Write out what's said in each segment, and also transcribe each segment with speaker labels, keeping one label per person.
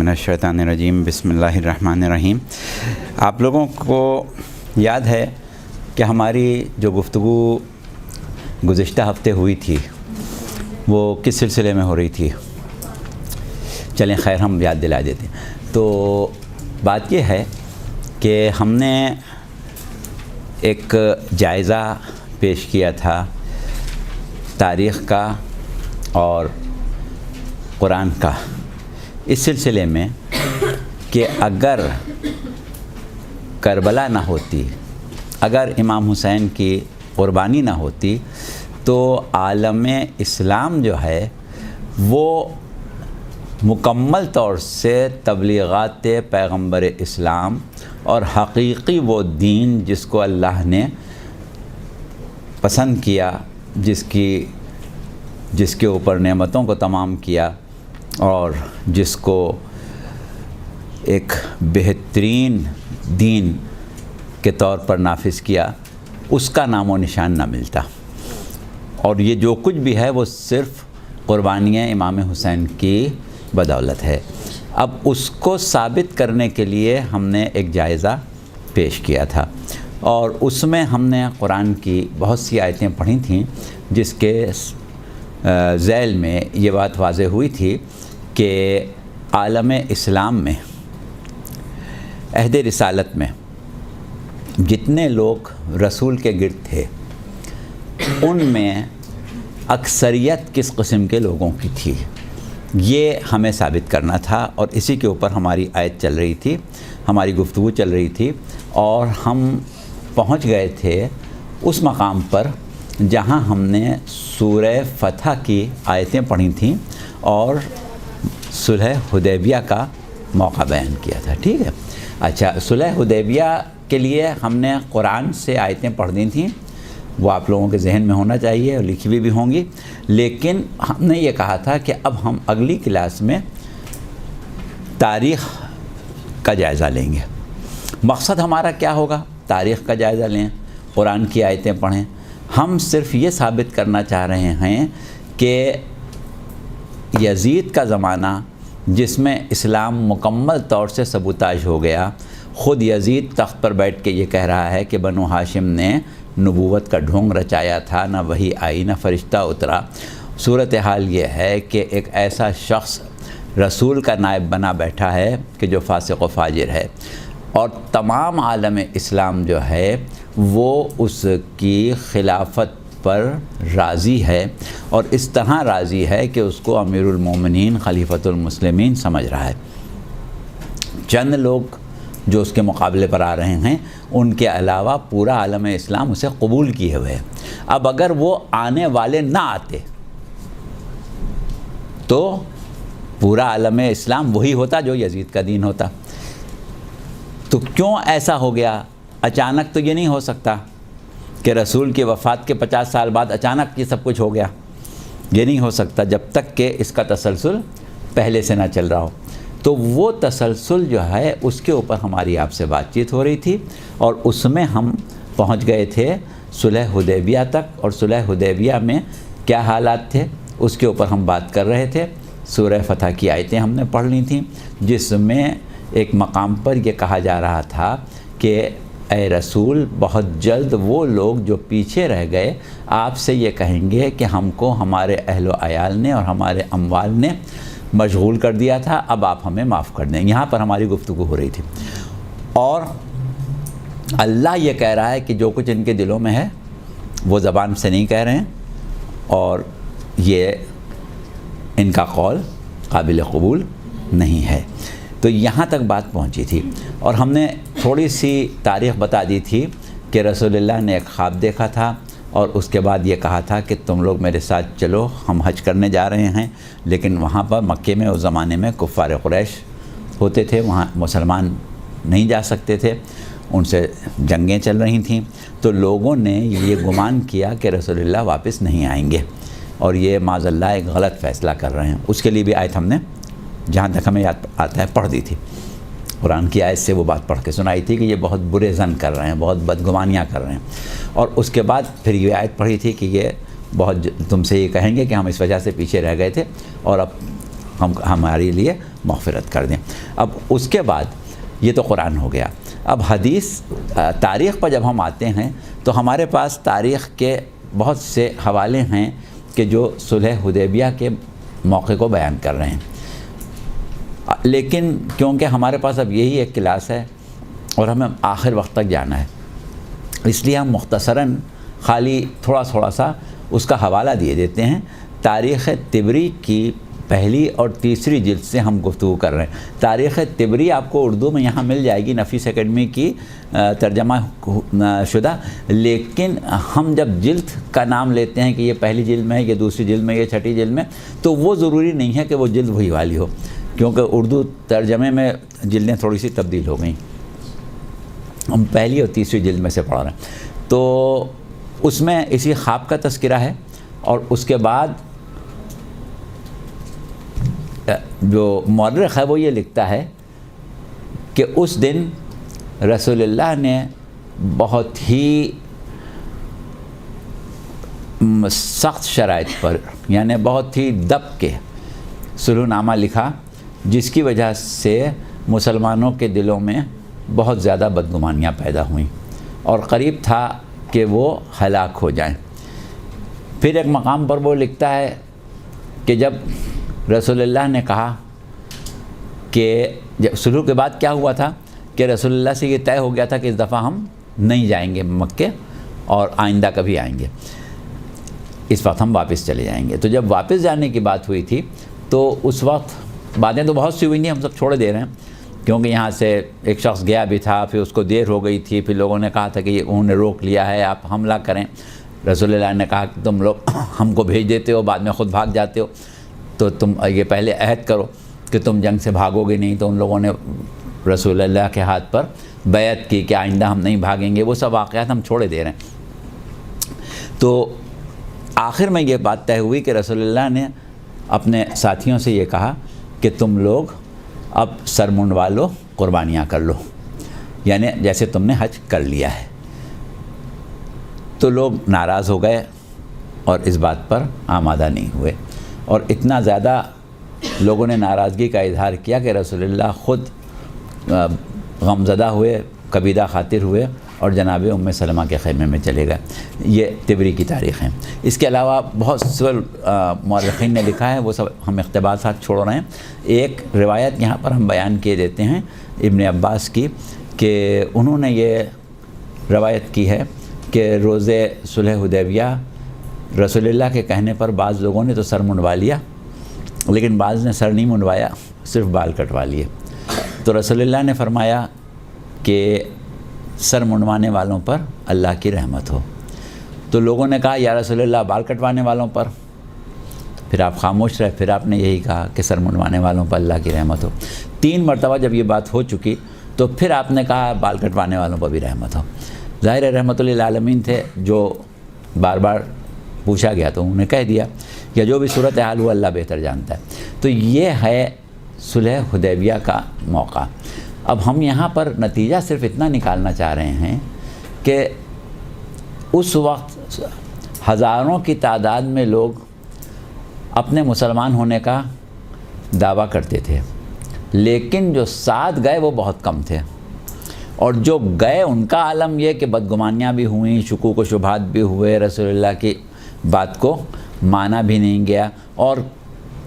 Speaker 1: من الشیطان الرجیم بسم اللہ الرحمن الرحیم۔ آپ لوگوں کو یاد ہے کہ ہماری جو گفتگو گزشتہ ہفتے ہوئی تھی وہ کس سلسلے میں ہو رہی تھی؟ چلیں خیر ہم یاد دلا دیتے ہیں۔ تو بات یہ ہے کہ ہم نے ایک جائزہ پیش کیا تھا تاریخ کا اور قرآن کا اس سلسلے میں کہ اگر کربلا نہ ہوتی، اگر امام حسین کی قربانی نہ ہوتی تو عالم اسلام جو ہے وہ مکمل طور سے تبلیغات پیغمبر اسلام اور حقیقی وہ دین جس کو اللہ نے پسند کیا، جس کے اوپر نعمتوں کو تمام کیا اور جس کو ایک بہترین دین کے طور پر نافذ کیا، اس کا نام و نشان نہ ملتا۔ اور یہ جو کچھ بھی ہے وہ صرف قربانی امام حسین کی بدولت ہے۔ اب اس کو ثابت کرنے کے لیے ہم نے ایک جائزہ پیش کیا تھا اور اس میں ہم نے قرآن کی بہت سی آیتیں پڑھی تھیں جس کے ذیل میں یہ بات واضح ہوئی تھی کہ عالم اسلام میں عہد رسالت میں جتنے لوگ رسول کے گرد تھے ان میں اکثریت کس قسم کے لوگوں کی تھی، یہ ہمیں ثابت کرنا تھا اور اسی کے اوپر ہماری آیت چل رہی تھی، ہماری گفتگو چل رہی تھی اور ہم پہنچ گئے تھے اس مقام پر جہاں ہم نے سورہ فتح کی آیتیں پڑھی تھیں اور صلح حدیبیہ کا موقع بیان کیا تھا۔ ٹھیک ہے، اچھا، صلح حدیبیہ کے لیے ہم نے قرآن سے آیتیں پڑھ دی تھیں، وہ آپ لوگوں کے ذہن میں ہونا چاہیے اور لکھی ہوئی بھی ہوں گی، لیکن ہم نے یہ کہا تھا کہ اب ہم اگلی کلاس میں تاریخ کا جائزہ لیں گے۔ مقصد ہمارا کیا ہوگا؟ تاریخ کا جائزہ لیں، قرآن کی آیتیں پڑھیں۔ ہم صرف یہ ثابت کرنا چاہ رہے ہیں کہ یزید کا زمانہ جس میں اسلام مکمل طور سے سبوتاژ ہو گیا، خود یزید تخت پر بیٹھ کے یہ کہہ رہا ہے کہ بنو ہاشم نے نبوت کا ڈھونگ رچایا تھا، نہ وحی آئی نہ فرشتہ اترا۔ صورتحال یہ ہے کہ ایک ایسا شخص رسول کا نائب بنا بیٹھا ہے کہ جو فاسق و فاجر ہے اور تمام عالم اسلام جو ہے وہ اس کی خلافت پر راضی ہے اور اس طرح راضی ہے کہ اس کو امیر المومنین خلیفۃ المسلمین سمجھ رہا ہے۔ چند لوگ جو اس کے مقابلے پر آ رہے ہیں ان کے علاوہ پورا عالم اسلام اسے قبول کیے ہوئے ہے۔ اب اگر وہ آنے والے نہ آتے تو پورا عالم اسلام وہی ہوتا جو یزید کا دین ہوتا۔ تو کیوں ایسا ہو گیا؟ اچانک تو یہ نہیں ہو سکتا کہ رسول کی وفات کے 50 سال بعد اچانک یہ سب کچھ ہو گیا، یہ نہیں ہو سکتا جب تک کہ اس کا تسلسل پہلے سے نہ چل رہا ہو۔ تو وہ تسلسل جو ہے اس کے اوپر ہماری آپ سے بات چیت ہو رہی تھی اور اس میں ہم پہنچ گئے تھے صلح حدیبیہ تک، اور صلح حدیبیہ میں کیا حالات تھے اس کے اوپر ہم بات کر رہے تھے۔ سورہ فتح کی آیتیں ہم نے پڑھ لی تھیں جس میں ایک مقام پر یہ کہا جا رہا تھا کہ اے رسول، بہت جلد وہ لوگ جو پیچھے رہ گئے آپ سے یہ کہیں گے کہ ہم کو ہمارے اہل و عیال نے اور ہمارے اموال نے مشغول کر دیا تھا، اب آپ ہمیں معاف کر دیں۔ یہاں پر ہماری گفتگو ہو رہی تھی اور اللہ یہ کہہ رہا ہے کہ جو کچھ ان کے دلوں میں ہے وہ زبان سے نہیں کہہ رہے ہیں اور یہ ان کا قول قابل قبول نہیں ہے۔ تو یہاں تک بات پہنچی تھی اور ہم نے تھوڑی سی تاریخ بتا دی تھی کہ رسول اللہ نے ایک خواب دیکھا تھا اور اس کے بعد یہ کہا تھا کہ تم لوگ میرے ساتھ چلو، ہم حج کرنے جا رہے ہیں، لیکن وہاں پر مکے میں اس زمانے میں کفار قریش ہوتے تھے، وہاں مسلمان نہیں جا سکتے تھے، ان سے جنگیں چل رہی تھیں، تو لوگوں نے یہ گمان کیا کہ رسول اللہ واپس نہیں آئیں گے اور یہ معاذ اللہ ایک غلط فیصلہ کر رہے ہیں۔ اس کے لیے بھی آیت ہم نے جہاں تک ہمیں یاد آتا ہے پڑھ دی تھی، قرآن کی آیت سے وہ بات پڑھ کے سنائی تھی کہ یہ بہت برے ظن کر رہے ہیں، بہت بدگمانیاں کر رہے ہیں، اور اس کے بعد پھر یہ آیت پڑھی تھی کہ یہ بہت تم سے یہ کہیں گے کہ ہم اس وجہ سے پیچھے رہ گئے تھے اور اب ہمارے لیے مغفرت کر دیں۔ اب اس کے بعد یہ تو قرآن ہو گیا، اب حدیث تاریخ پر جب ہم آتے ہیں تو ہمارے پاس تاریخ کے بہت سے حوالے ہیں کہ جو صلح حدیبیہ کے موقع کو بیان کر رہے ہیں، لیکن کیونکہ ہمارے پاس اب یہی ایک کلاس ہے اور ہمیں آخر وقت تک جانا ہے، اس لیے ہم مختصراً خالی تھوڑا سا اس کا حوالہ دیے دیتے ہیں۔ تاریخ طبری کی پہلی اور تیسری جلد سے ہم گفتگو کر رہے ہیں۔ تاریخ طبری آپ کو اردو میں یہاں مل جائے گی، نفیس اکیڈمی کی ترجمہ شدہ، لیکن ہم جب جلد کا نام لیتے ہیں کہ یہ پہلی جلد میں ہے، یہ دوسری جلد میں، یہ چھٹی جلد میں، تو وہ ضروری نہیں ہے کہ وہ جلد وہی والی ہو، کیونکہ اردو ترجمے میں جلدیں تھوڑی سی تبدیل ہو گئیں، ہم پہلی اور تیسری جلد میں سے پڑھ رہے ہیں۔ تو اس میں اسی خواب کا تذکرہ ہے، اور اس کے بعد جو مورخ ہے وہ یہ لکھتا ہے کہ اس دن رسول اللہ نے بہت ہی سخت شرائط پر، یعنی بہت ہی دب کے صلح نامہ لکھا، جس کی وجہ سے مسلمانوں کے دلوں میں بہت زیادہ بدگمانیاں پیدا ہوئیں اور قریب تھا کہ وہ ہلاک ہو جائیں۔ پھر ایک مقام پر وہ لکھتا ہے کہ جب رسول اللہ نے کہا کہ صلح کے بعد کیا ہوا تھا کہ رسول اللہ سے یہ طے ہو گیا تھا کہ اس دفعہ ہم نہیں جائیں گے مکے اور آئندہ کبھی آئیں گے، اس وقت ہم واپس چلے جائیں گے۔ تو جب واپس جانے کی بات ہوئی تھی تو اس وقت باتیں تو بہت سی ہوئی نہیں، ہم سب چھوڑے دے رہے ہیں، کیونکہ یہاں سے ایک شخص گیا بھی تھا، پھر اس کو دیر ہو گئی تھی، پھر لوگوں نے کہا تھا کہ انہوں نے روک لیا ہے، آپ حملہ کریں۔ رسول اللہ نے کہا کہ تم لوگ ہم کو بھیج دیتے ہو، بعد میں خود بھاگ جاتے ہو، تو تم یہ پہلے عہد کرو کہ تم جنگ سے بھاگو گے نہیں۔ تو ان لوگوں نے رسول اللہ کے ہاتھ پر بیعت کی کہ آئندہ ہم نہیں بھاگیں گے۔ وہ سب واقعات ہم چھوڑے دے رہے ہیں۔ تو آخر میں یہ بات طے ہوئی کہ رسول اللہ نے اپنے ساتھیوں سے یہ کہا کہ تم لوگ اب سر منڈوا لو، قربانیاں کر لو، یعنی جیسے تم نے حج کر لیا ہے۔ تو لوگ ناراض ہو گئے اور اس بات پر آمادہ نہیں ہوئے، اور اتنا زیادہ لوگوں نے ناراضگی کا اظہار کیا کہ رسول اللہ خود غمزدہ ہوئے، کبیدہ خاطر ہوئے اور جناب ام سلمہ کے خیمے میں چلے گئے۔ یہ طبری کی تاریخ ہے۔ اس کے علاوہ بہت سے مورخین نے لکھا ہے، وہ سب ہم اقتباسات چھوڑ رہے ہیں۔ ایک روایت یہاں پر ہم بیان کیے دیتے ہیں ابن عباس کی، کہ انہوں نے یہ روایت کی ہے کہ روز صلح حدیبیہ رسول اللہ کے کہنے پر بعض لوگوں نے تو سر منڈوا لیا، لیکن بعض نے سر نہیں منڈوایا، صرف بال کٹوا لیے۔ تو رسول اللہ نے فرمایا کہ سر منڈوانے والوں پر اللہ کی رحمت ہو۔ تو لوگوں نے کہا یا رسول اللہ بال کٹوانے والوں پر، پھر آپ خاموش رہے، پھر آپ نے یہی کہا کہ سر منڈوانے والوں پر اللہ کی رحمت ہو۔ 3 مرتبہ جب یہ بات ہو چکی تو پھر آپ نے کہا بال کٹوانے والوں پر بھی رحمت ہو۔ ظاہر رحمت للعالمین تھے، جو بار بار پوچھا گیا تو انہوں نے کہہ دیا کہ جو بھی صورتحال ہو اللہ بہتر جانتا ہے۔ تو یہ ہے صلح حدیبیہ کا موقع۔ اب ہم یہاں پر نتیجہ صرف اتنا نکالنا چاہ رہے ہیں کہ اس وقت ہزاروں کی تعداد میں لوگ اپنے مسلمان ہونے کا دعویٰ کرتے تھے، لیکن جو ساتھ گئے وہ بہت کم تھے، اور جو گئے ان کا عالم یہ کہ بدگمانیاں بھی ہوئیں، شکوک و شبہات بھی ہوئے، رسول اللہ کی بات کو مانا بھی نہیں گیا، اور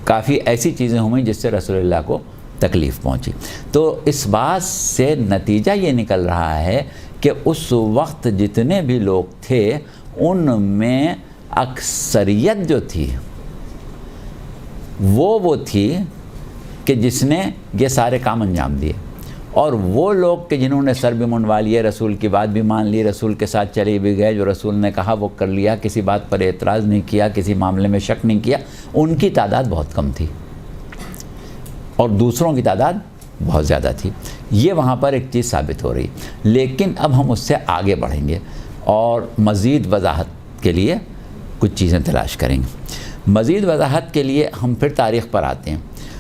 Speaker 1: کافی ایسی چیزیں ہوئیں جس سے رسول اللہ کو تکلیف پہنچی۔ تو اس بات سے نتیجہ یہ نکل رہا ہے کہ اس وقت جتنے بھی لوگ تھے ان میں اکثریت جو تھی وہ تھی کہ جس نے یہ سارے کام انجام دیے، اور وہ لوگ کہ جنہوں نے سر بھی منڈوا لیے، رسول کی بات بھی مان لی، رسول کے ساتھ چلے بھی گئے، جو رسول نے کہا وہ کر لیا، کسی بات پر اعتراض نہیں کیا، کسی معاملے میں شک نہیں کیا، ان کی تعداد بہت کم تھی اور دوسروں کی تعداد بہت زیادہ تھی۔ یہ وہاں پر ایک چیز ثابت ہو رہی، لیکن اب ہم اس سے آگے بڑھیں گے اور مزید وضاحت کے لیے کچھ چیزیں تلاش کریں گے۔ مزید وضاحت کے لیے ہم پھر تاریخ پر آتے ہیں،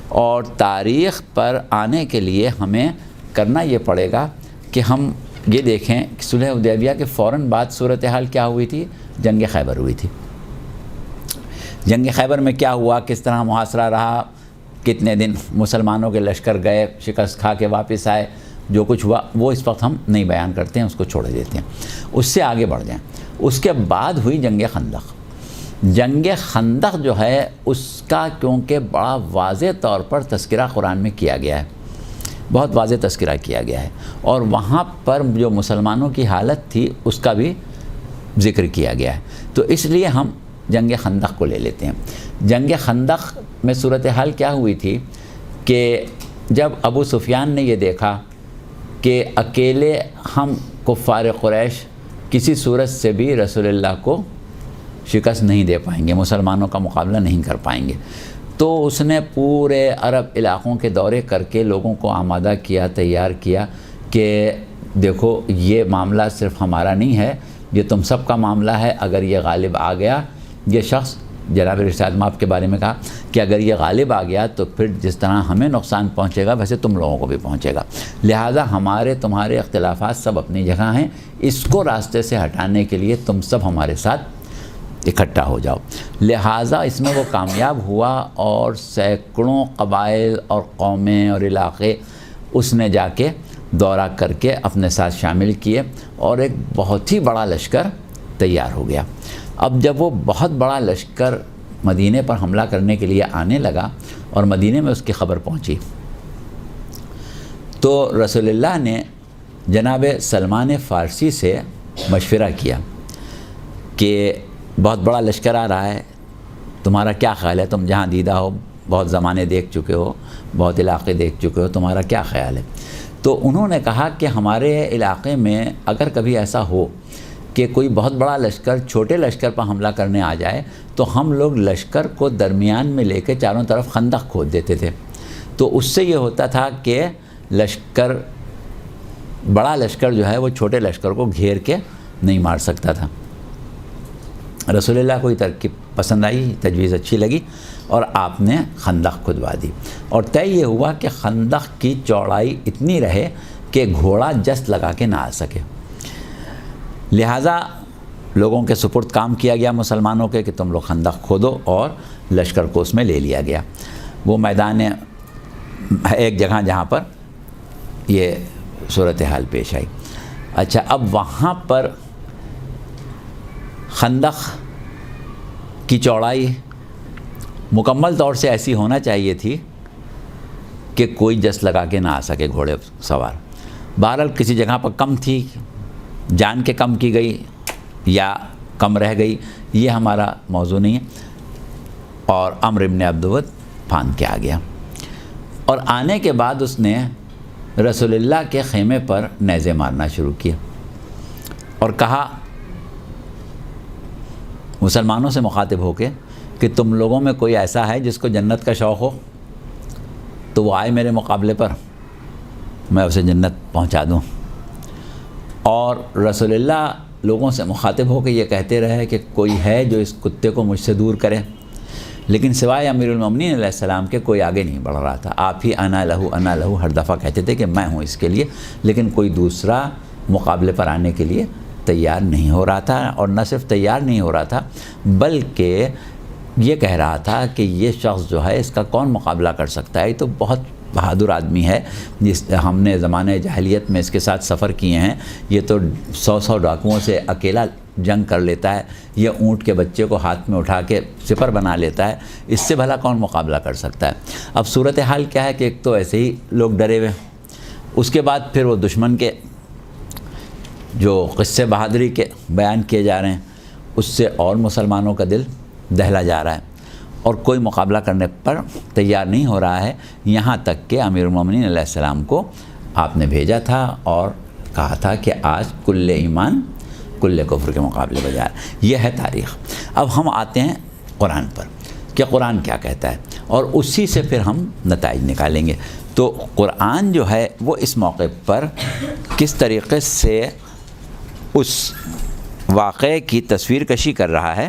Speaker 1: اور تاریخ پر آنے کے لیے ہمیں کرنا یہ پڑے گا کہ ہم یہ دیکھیں کہ صلح حدیبیہ کے فوراً بعد صورتحال کیا ہوئی تھی؟ جنگ خیبر ہوئی تھی۔ جنگ خیبر میں کیا ہوا، کس طرح محاصرہ رہا، کتنے دن مسلمانوں کے لشکر گئے، شکست کھا کے واپس آئے، جو کچھ ہوا وہ اس وقت ہم نہیں بیان کرتے ہیں، اس کو چھوڑ دیتے ہیں، اس سے آگے بڑھ جائیں۔ اس کے بعد ہوئی جنگ خندق۔ جنگ خندق جو ہے اس کا کیونکہ بڑا واضح طور پر تذکرہ قرآن میں کیا گیا ہے، بہت واضح تذکرہ کیا گیا ہے، اور وہاں پر جو مسلمانوں کی حالت تھی اس کا بھی ذکر کیا گیا ہے، تو اس لیے ہم جنگ خندق کو لے لیتے ہیں۔ جنگ خندق میں صورتحال کیا ہوئی تھی کہ جب ابو سفیان نے یہ دیکھا کہ اکیلے ہم کفار قریش کسی صورت سے بھی رسول اللہ کو شکست نہیں دے پائیں گے، مسلمانوں کا مقابلہ نہیں کر پائیں گے، تو اس نے پورے عرب علاقوں کے دورے کر کے لوگوں کو آمادہ کیا، تیار کیا کہ دیکھو یہ معاملہ صرف ہمارا نہیں ہے، یہ تم سب کا معاملہ ہے۔ اگر یہ غالب آ گیا، یہ شخص جناب ارشاد مآب کے بارے میں کہا کہ اگر یہ غالب آ گیا تو پھر جس طرح ہمیں نقصان پہنچے گا ویسے تم لوگوں کو بھی پہنچے گا، لہٰذا ہمارے تمہارے اختلافات سب اپنی جگہ ہیں، اس کو راستے سے ہٹانے کے لیے تم سب ہمارے ساتھ اکٹھا ہو جاؤ۔ لہٰذا اس میں وہ کامیاب ہوا اور سینکڑوں قبائل اور قومیں اور علاقے اس نے جا کے دورہ کر کے اپنے ساتھ شامل کیے، اور ایک بہت ہی بڑا لشکر تیار ہو گیا۔ اب جب وہ بہت بڑا لشکر مدینہ پر حملہ کرنے کے لیے آنے لگا اور مدینہ میں اس کی خبر پہنچی، تو رسول اللہ نے جناب سلمان فارسی سے مشورہ کیا کہ بہت بڑا لشکر آ رہا ہے، تمہارا کیا خیال ہے؟ تم جہاں دیدہ ہو، بہت زمانے دیکھ چکے ہو، بہت علاقے دیکھ چکے ہو، تمہارا کیا خیال ہے؟ تو انہوں نے کہا کہ ہمارے علاقے میں اگر کبھی ایسا ہو کہ کوئی بہت بڑا لشکر چھوٹے لشکر پر حملہ کرنے آ جائے تو ہم لوگ لشکر کو درمیان میں لے کے چاروں طرف خندق کھود دیتے تھے، تو اس سے یہ ہوتا تھا کہ لشکر بڑا لشکر جو ہے وہ چھوٹے لشکر کو گھیر کے نہیں مار سکتا تھا۔ رسول اللہ کو یہ ترکیب پسند آئی، تجویز اچھی لگی، اور آپ نے خندق کھدوا دی، اور طے یہ ہوا کہ خندق کی چوڑائی اتنی رہے کہ گھوڑا جست لگا کے نہ آ سکے، لہٰذا لوگوں کے سپرد کام کیا گیا مسلمانوں کے کہ تم لوگ خندق کھودو، اور لشکر کو اس میں لے لیا گیا۔ وہ میدان ایک جگہ جہاں پر یہ صورتحال پیش آئی۔ اچھا، اب وہاں پر خندق کی چوڑائی مکمل طور سے ایسی ہونا چاہیے تھی کہ کوئی جس لگا کے نہ آ سکے گھوڑے سوار۔ بہرحال کسی جگہ پر کم تھی، جان کے کم کی گئی یا کم رہ گئی، یہ ہمارا موضوع نہیں ہے، اور عمرو بن عبدود پھاند کے آ گیا، اور آنے کے بعد اس نے رسول اللہ کے خیمے پر نیزے مارنا شروع کیا، اور کہا مسلمانوں سے مخاطب ہو کے کہ تم لوگوں میں کوئی ایسا ہے جس کو جنت کا شوق ہو تو وہ آئے میرے مقابلے پر، میں اسے جنت پہنچا دوں۔ اور رسول اللہ لوگوں سے مخاطب ہو کے یہ کہتے رہے کہ کوئی ہے جو اس کتے کو مجھ سے دور کرے، لیکن سوائے امیر المومنین علیہ السلام کے کوئی آگے نہیں بڑھ رہا تھا۔ آپ ہی انا لہو ہر دفعہ کہتے تھے کہ میں ہوں اس کے لیے، لیکن کوئی دوسرا مقابلے پر آنے کے لیے تیار نہیں ہو رہا تھا، اور نہ صرف تیار نہیں ہو رہا تھا بلکہ یہ کہہ رہا تھا کہ یہ شخص جو ہے اس کا کون مقابلہ کر سکتا ہے، یہ تو بہت بہادر آدمی ہے، جس ہم نے زمانہ جاہلیت میں اس کے ساتھ سفر کیے ہیں، یہ تو 100 ڈاکوؤں سے اکیلا جنگ کر لیتا ہے، یہ اونٹ کے بچے کو ہاتھ میں اٹھا کے سپر بنا لیتا ہے، اس سے بھلا کون مقابلہ کر سکتا ہے۔ اب صورتحال کیا ہے کہ ایک تو ایسے ہی لوگ ڈرے ہوئے، اس کے بعد پھر وہ دشمن کے جو قصے بہادری کے بیان کیے جا رہے ہیں اس سے اور مسلمانوں کا دل دہلا جا رہا ہے، اور کوئی مقابلہ کرنے پر تیار نہیں ہو رہا ہے، یہاں تک کہ امیر المومنین علیہ السلام کو آپ نے بھیجا تھا اور کہا تھا کہ آج کل ایمان کل کفر کے مقابلے بجا۔ یہ ہے تاریخ۔ اب ہم آتے ہیں قرآن پر کہ قرآن کیا کہتا ہے، اور اسی سے پھر ہم نتائج نکالیں گے۔ تو قرآن جو ہے وہ اس موقع پر کس طریقے سے اس واقعے کی تصویر کشی کر رہا ہے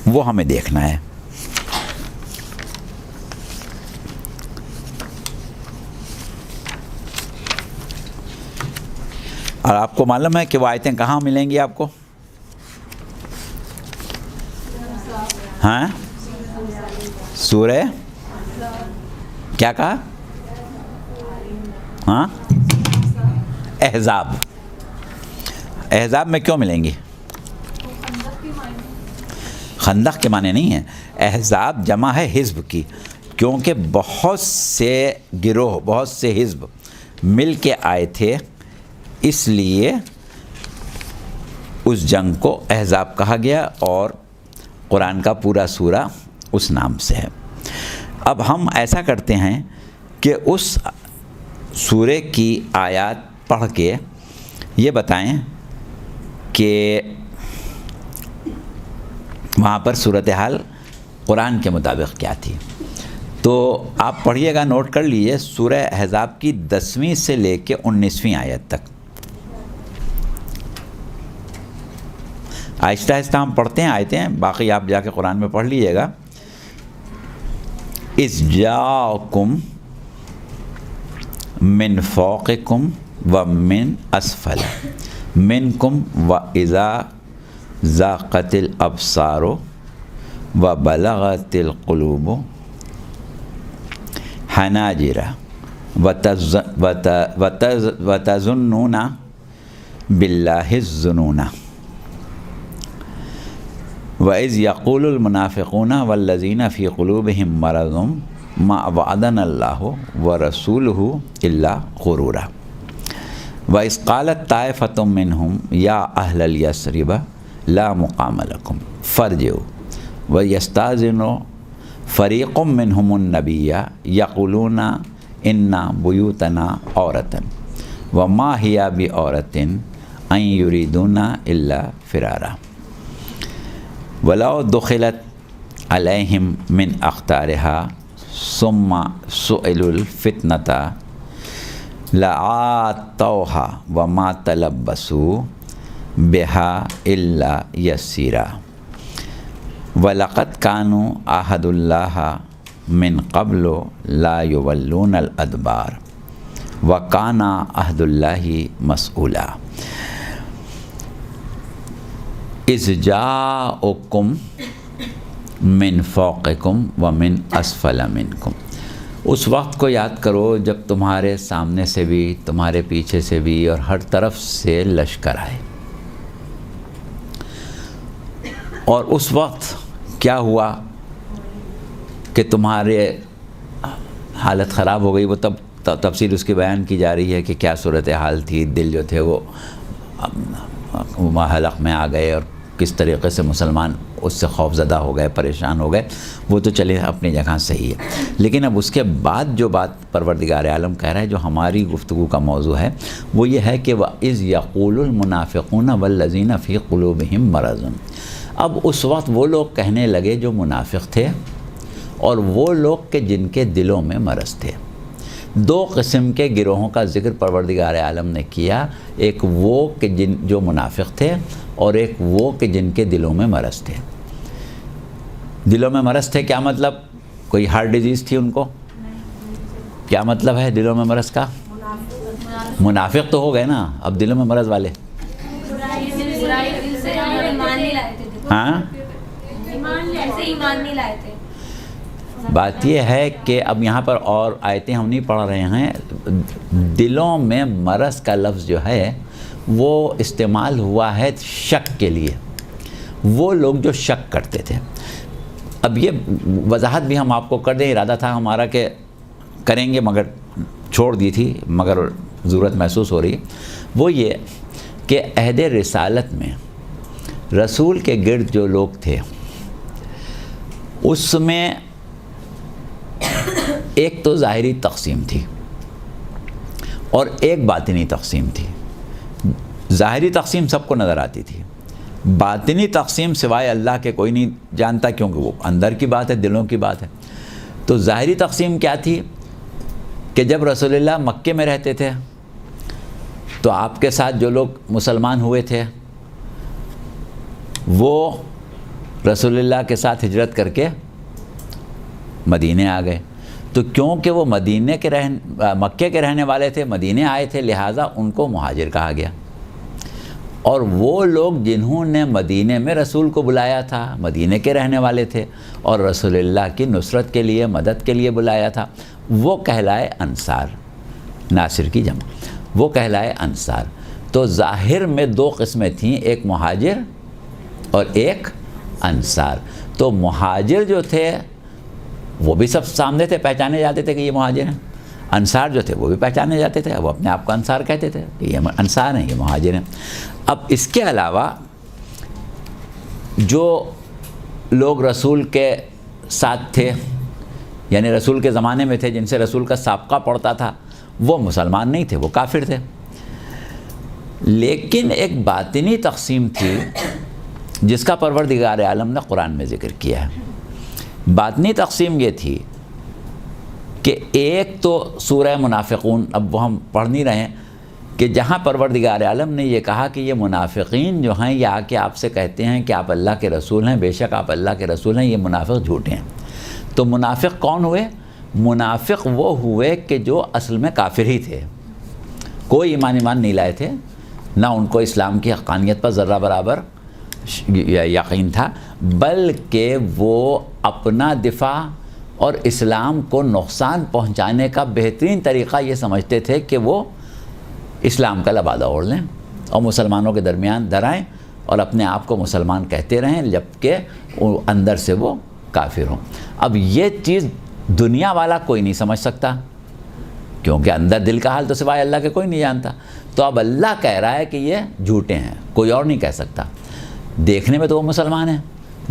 Speaker 1: وہ ہمیں دیکھنا ہے۔ اور آپ کو معلوم ہے کہ وہ آیتیں کہاں ملیں گی آپ کو؟ ہاں سورہ کیا کہا؟ ہاں احزاب. احزاب میں کیوں ملیں گی؟ خندق کے معنی نہیں ہے. احزاب جمع ہے حزب کی، کیونکہ بہت سے گروہ، بہت سے حزب مل کے آئے تھے، اس لیے اس جنگ کو احزاب کہا گیا، اور قرآن کا پورا سورہ اس نام سے ہے. اب ہم ایسا کرتے ہیں کہ اس سورے کی آیات پڑھ کے یہ بتائیں کہ وہاں پر صورتحال قرآن کے مطابق کیا تھی. تو آپ پڑھیے گا، نوٹ کر لیجیے، سورہ احزاب کی 10ویں سے لے کے 19ویں آیت تک. آہستہ آہستہ ہم پڑھتے ہیں آیتیں، باقی آپ جا کے قرآن میں پڑھ لیجیے گا. اذ جاءکم من فوقکم ومن اسفل منکم واذا ذاقت الابصار وبلغت القلوب حناجر وتظنون باللہ الظنون وَإِذْ يَقُولُ الْمُنَافِقُونَ وَالَّذِينَ فِي قُلُوبِهِم مَّرَضٌ مَّا وَعَدَنَا اللَّهُ وَرَسُولُهُ إِلَّا غُرُورًا وَإِذْ قَالَتْ طَائِفَةٌ مِّنْهُمْ يَا أَهْلَ الْيَثْرِبَ لَا مُقَامَ لَكُمْ فَارْجِعُوا وَيَسْتَأْذِنُ فَرِيقٌ مِّنْهُمُ النَّبِيَّ يَقُولُونَ إِنَّ بُيُوتَنَا عَوْرَةٌ وَمَا هِيَ بِعَوْرَةٍ إِن يُرِيدُونَ إِلَّا فِرَارًا وَلَوْ دُخِلَتْ عَلَيْهِمْ مِنْ أَقْطَارِهَا ثُمَّ سُئِلُوا الْفِتْنَةَ لَآتَوْهَا وَمَا تَلَبَّثُوا بِهَا إِلَّا يَسِيرًا وَلَقَدْ كَانُوا عَاهَدُوا اللَّهَ مِنْ قَبْلُ لَا يُوَلُّونَ الْأَدْبَارَ وَكَانَ عَهْدُ اللَّهِ مَسْئُولًا. اذ جاءکم من فوقکم ومن اسفل منکم. اس وقت کو یاد کرو جب تمہارے سامنے سے بھی، تمہارے پیچھے سے بھی، اور ہر طرف سے لشکر آئے. اور اس وقت کیا ہوا کہ تمہارے حالت خراب ہو گئی. وہ تب تفصیل اس کی بیان کی جا رہی ہے کہ کیا صورتحال تھی. دل جو تھے وہ حلق میں آ گئے، اور کس طریقے سے مسلمان اس سے خوف زدہ ہو گئے، پریشان ہو گئے. وہ تو چلے اپنی جگہ صحیح ہے، لیکن اب اس کے بعد جو بات پروردگار عالم کہہ رہا ہے، جو ہماری گفتگو کا موضوع ہے، وہ یہ ہے کہ وَإِذْ يَقُولُ الْمُنَافِقُونَ وَالَّذِينَ فِي قُلُوبِهِم مَّرَضٌ. اب اس وقت وہ لوگ کہنے لگے جو منافق تھے، اور وہ لوگ کہ جن کے دلوں میں مرض تھے. دو قسم کے گروہوں کا ذکر پروردگار عالم نے کیا. ایک وہ کہ جو منافق تھے، اور ایک وہ کہ جن کے دلوں میں مرض تھے. دلوں میں مرض تھے کیا مطلب؟ کوئی ہارٹ ڈیزیز تھی ان کو؟ کیا مطلب ہے دلوں میں مرض کا؟ منافق تو ہو گئے نا، اب دلوں میں مرض والے. ہاں بات یہ ہے کہ اب یہاں پر اور آیتیں ہم نہیں پڑھ رہے ہیں. دلوں میں مرض کا لفظ جو ہے وہ استعمال ہوا ہے شک کے لیے. وہ لوگ جو شک کرتے تھے. اب یہ وضاحت بھی ہم آپ کو کر دیں، ارادہ تھا ہمارا کہ کریں گے مگر چھوڑ دی تھی، مگر ضرورت محسوس ہو رہی. وہ یہ کہ عہد رسالت میں رسول کے گرد جو لوگ تھے اس میں ایک تو ظاہری تقسیم تھی اور ایک باطنی تقسیم تھی. ظاہری تقسیم سب کو نظر آتی تھی، باطنی تقسیم سوائے اللہ کے کوئی نہیں جانتا، کیونکہ وہ اندر کی بات ہے، دلوں کی بات ہے. تو ظاہری تقسیم کیا تھی کہ جب رسول اللہ مکے میں رہتے تھے تو آپ کے ساتھ جو لوگ مسلمان ہوئے تھے وہ رسول اللہ کے ساتھ ہجرت کر کے مدینے آ گئے. تو کیونکہ وہ مکے کے رہنے والے تھے، مدینے آئے تھے، لہٰذا ان کو مہاجر کہا گیا. اور وہ لوگ جنہوں نے مدینے میں رسول کو بلایا تھا، مدینے کے رہنے والے تھے اور رسول اللہ کی نصرت کے لیے، مدد کے لیے بلایا تھا، وہ کہلائے انصار، ناصر کی جمع، وہ کہلائے انصار۔ تو ظاہر میں دو قسمیں تھیں، ایک مہاجر اور ایک انصار۔ تو مہاجر جو تھے وہ بھی سب سامنے تھے، پہچانے جاتے تھے کہ یہ مہاجر ہیں۔ انصار جو تھے وہ بھی پہچانے جاتے تھے، وہ اپنے آپ کو انصار کہتے تھے کہ یہ انصار ہیں، یہ مہاجر ہیں۔ اب اس کے علاوہ جو لوگ رسول کے ساتھ تھے، یعنی رسول کے زمانے میں تھے، جن سے رسول کا سابقہ پڑتا تھا، وہ مسلمان نہیں تھے، وہ کافر تھے۔ لیکن ایک باطنی تقسیم تھی جس کا پروردگار عالم نے قرآن میں ذکر کیا ہے۔ باطنی تقسیم یہ تھی کہ ایک تو سورہ منافقون، اب وہ ہم پڑھ نہیں رہے ہیں، کہ جہاں پروردگار عالم نے یہ کہا کہ یہ منافقین جو ہیں یہ آ کے آپ سے کہتے ہیں کہ آپ اللہ کے رسول ہیں، بے شک آپ اللہ کے رسول ہیں، یہ منافق جھوٹے ہیں۔ تو منافق کون ہوئے؟ منافق وہ ہوئے کہ جو اصل میں کافر ہی تھے، کوئی ایمان نہیں لائے تھے، نہ ان کو اسلام کی حقانیت پر ذرہ برابر یقین تھا، بلکہ وہ اپنا دفاع اور اسلام کو نقصان پہنچانے کا بہترین طریقہ یہ سمجھتے تھے کہ وہ اسلام کا لبادہ اوڑھ لیں اور مسلمانوں کے درمیان درائیں اور اپنے آپ کو مسلمان کہتے رہیں، جبکہ اندر سے وہ کافر ہوں۔ اب یہ چیز دنیا والا کوئی نہیں سمجھ سکتا، کیونکہ اندر دل کا حال تو سوائے اللہ کے کوئی نہیں جانتا۔ تو اب اللہ کہہ رہا ہے کہ یہ جھوٹے ہیں، کوئی اور نہیں کہہ سکتا۔ دیکھنے میں تو وہ مسلمان ہیں،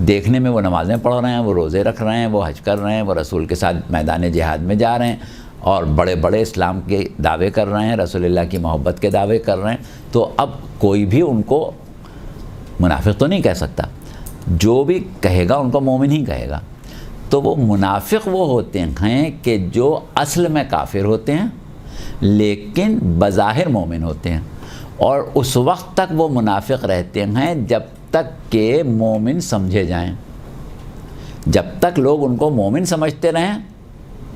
Speaker 1: دیکھنے میں وہ نمازیں پڑھ رہے ہیں، وہ روزے رکھ رہے ہیں، وہ حج کر رہے ہیں، وہ رسول کے ساتھ میدان جہاد میں جا رہے ہیں اور بڑے بڑے اسلام کے دعوے کر رہے ہیں، رسول اللہ کی محبت کے دعوے کر رہے ہیں۔ تو اب کوئی بھی ان کو منافق تو نہیں کہہ سکتا، جو بھی کہے گا ان کو مومن ہی کہے گا۔ تو وہ منافق وہ ہوتے ہیں کہ جو اصل میں کافر ہوتے ہیں لیکن بظاہر مومن ہوتے ہیں، اور اس وقت تک وہ منافق رہتے ہیں جب تک کہ مومن سمجھے جائیں۔ جب تک لوگ ان کو مومن سمجھتے رہیں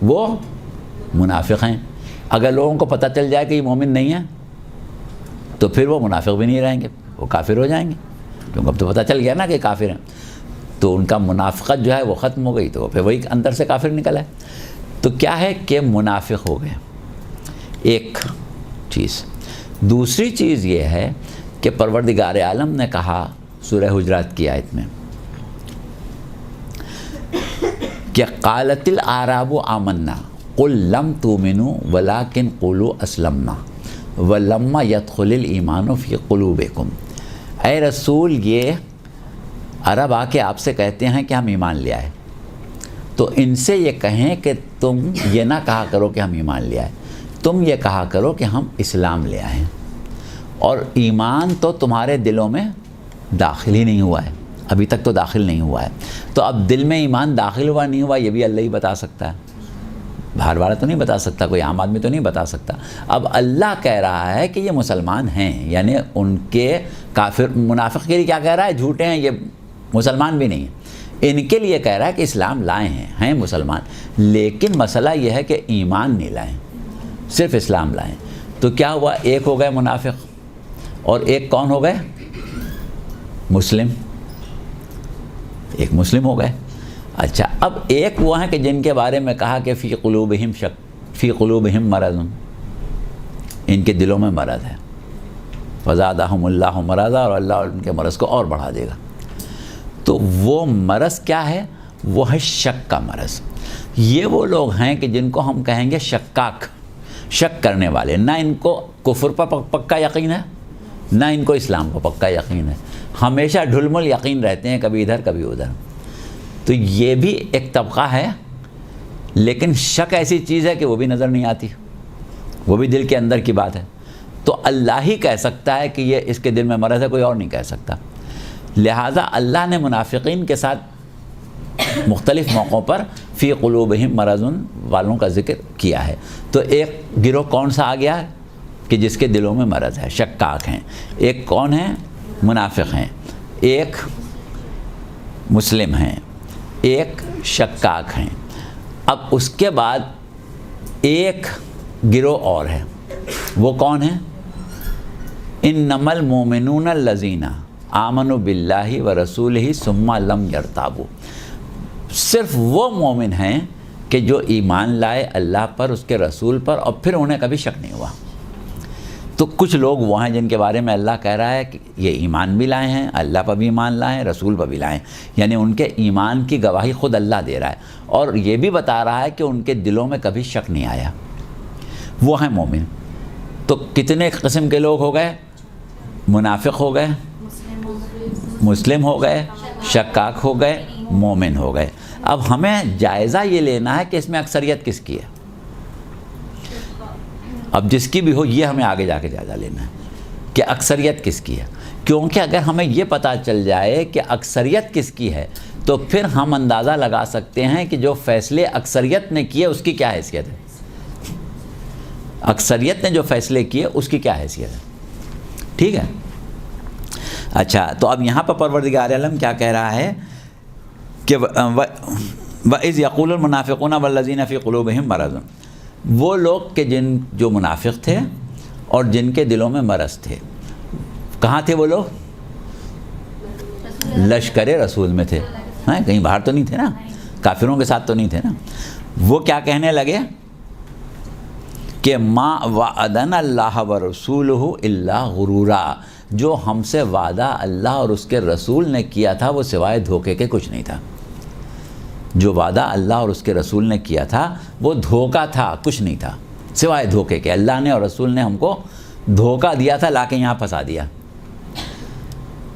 Speaker 1: وہ منافق ہیں۔ اگر لوگوں کو پتہ چل جائے کہ یہ مومن نہیں ہے تو پھر وہ منافق بھی نہیں رہیں گے، وہ کافر ہو جائیں گے، کیونکہ اب تو پتہ چل گیا نا کہ کافر ہیں، تو ان کا منافقت جو ہے وہ ختم ہو گئی، تو پھر وہی اندر سے کافر نکل ہے۔ تو کیا ہے کہ منافق ہو گئے، ایک چیز۔ دوسری چیز یہ ہے کہ پروردگار عالم نے کہا سورہ حجرات کی آیت میں کہ قالت الاعراب آمنا قل لم تؤمنوا ولکن قولوا اسلمنا ولما يدخل الایمان فی قلوبکم۔ اے رسول، یہ عرب آ کے آپ سے کہتے ہیں کہ ہم ایمان لے آئے، تو ان سے یہ کہیں کہ تم یہ نہ کہا کرو کہ ہم ایمان لے آئے، تم یہ کہا کرو کہ ہم اسلام لے آئے، اور ایمان تو تمہارے دلوں میں داخل ہی نہیں ہوا ہے، ابھی تک تو داخل نہیں ہوا ہے۔ تو اب دل میں ایمان داخل ہوا نہیں ہوا یہ بھی اللہ ہی بتا سکتا ہے، باہر والا تو نہیں بتا سکتا، کوئی عام آدمی تو نہیں بتا سکتا۔ اب اللہ کہہ رہا ہے کہ یہ مسلمان ہیں، یعنی ان کے کافر منافق کے لیے کیا کہہ رہا ہے؟ جھوٹے ہیں، یہ مسلمان بھی نہیں ہیں۔ ان کے لیے کہہ رہا ہے کہ اسلام لائے ہیں مسلمان، لیکن مسئلہ یہ ہے کہ ایمان نہیں لائیں، صرف اسلام لائیں۔ تو کیا ہوا؟ ایک ہو گئے منافق اور ایک کون ہو گئے؟ مسلم، ایک مسلم ہو گئے۔ اچھا، اب ایک وہ ہیں کہ جن کے بارے میں کہا کہ فی قلوبہم شک، فی قلوبہم مرض، ان کے دلوں میں مرض ہے، فزادہم اللہ مرضا، اور اللہ ان کے مرض کو اور بڑھا دے گا۔ تو وہ مرض کیا ہے؟ وہ ہے شک کا مرض۔ یہ وہ لوگ ہیں کہ جن کو ہم کہیں گے شکاک، شک کرنے والے، نہ ان کو کفر پر پکا یقین ہے نہ ان کو اسلام پر پکا یقین ہے، ہمیشہ ڈھلمل یقین رہتے ہیں، کبھی ادھر کبھی ادھر۔ تو یہ بھی ایک طبقہ ہے، لیکن شک ایسی چیز ہے کہ وہ بھی نظر نہیں آتی، وہ بھی دل کے اندر کی بات ہے۔ تو اللہ ہی کہہ سکتا ہے کہ یہ اس کے دل میں مرض ہے، کوئی اور نہیں کہہ سکتا۔ لہٰذا اللہ نے منافقین کے ساتھ مختلف موقعوں پر فی قلوبہم مرض والوں کا ذکر کیا ہے۔ تو ایک گروہ کون سا آ گیا ہے کہ جس کے دلوں میں مرض ہے، شکاک ہیں۔ ایک کون ہے؟ منافق ہیں۔ ایک مسلم ہیں، ایک شکاک ہیں۔ اب اس کے بعد ایک گروہ اور ہے، وہ کون ہے؟ انما المؤمنون الذین آمنوا باللہ ورسولہ ثم لم یرتابوا، صرف وہ مومن ہیں کہ جو ایمان لائے اللہ پر، اس کے رسول پر، اور پھر انہیں کبھی شک نہیں ہوا۔ تو کچھ لوگ وہ ہیں جن کے بارے میں اللہ کہہ رہا ہے کہ یہ ایمان بھی لائے ہیں، اللہ پر بھی ایمان لائے ہیں، رسول پر بھی لائے ہیں، یعنی ان کے ایمان کی گواہی خود اللہ دے رہا ہے، اور یہ بھی بتا رہا ہے کہ ان کے دلوں میں کبھی شک نہیں آیا، وہ ہیں مومن۔ تو کتنے قسم کے لوگ ہو گئے؟ منافق ہو گئے، مسلم ہو گئے، شکاک ہو گئے، مومن ہو گئے۔ اب ہمیں جائزہ یہ لینا ہے کہ اس میں اکثریت کس کی ہے۔ اب جس کی بھی ہو، یہ ہمیں آگے جا کے جائزہ لینا ہے کہ اکثریت کس کی ہے، کیونکہ اگر ہمیں یہ پتہ چل جائے کہ اکثریت کس کی ہے تو پھر ہم اندازہ لگا سکتے ہیں کہ جو فیصلے اکثریت نے کیے اس کی کیا حیثیت ہے، اکثریت نے جو فیصلے کیے اس کی کیا حیثیت ہے۔ ٹھیک ہے، اچھا، تو اب یہاں پر پروردگار عالم کیا کہہ رہا ہے کہ وَإِذْ يَقُولُ الْمُنَافِقُونَ وَالَّذِينَ فِي قُلُوبِهِمْ مَرَضٌ، وہ لوگ کہ جو منافق تھے اور جن کے دلوں میں مرض تھے۔ کہاں تھے وہ لوگ؟ لشکر رسول میں تھے، کہیں باہر تو نہیں تھے نا، کافروں کے ساتھ تو نہیں تھے نا۔ وہ کیا کہنے لگے کہ ما وعدنا اللہ ورسولہ الا غرورا، جو ہم سے وعدہ اللہ اور اس کے رسول نے کیا تھا وہ سوائے دھوکے کے کچھ نہیں تھا۔ جو وعدہ اللہ اور اس کے رسول نے کیا تھا وہ دھوکہ تھا، کچھ نہیں تھا سوائے دھوکے کے۔ اللہ نے اور رسول نے ہم کو دھوکہ دیا تھا، لا کے یہاں پھنسا دیا۔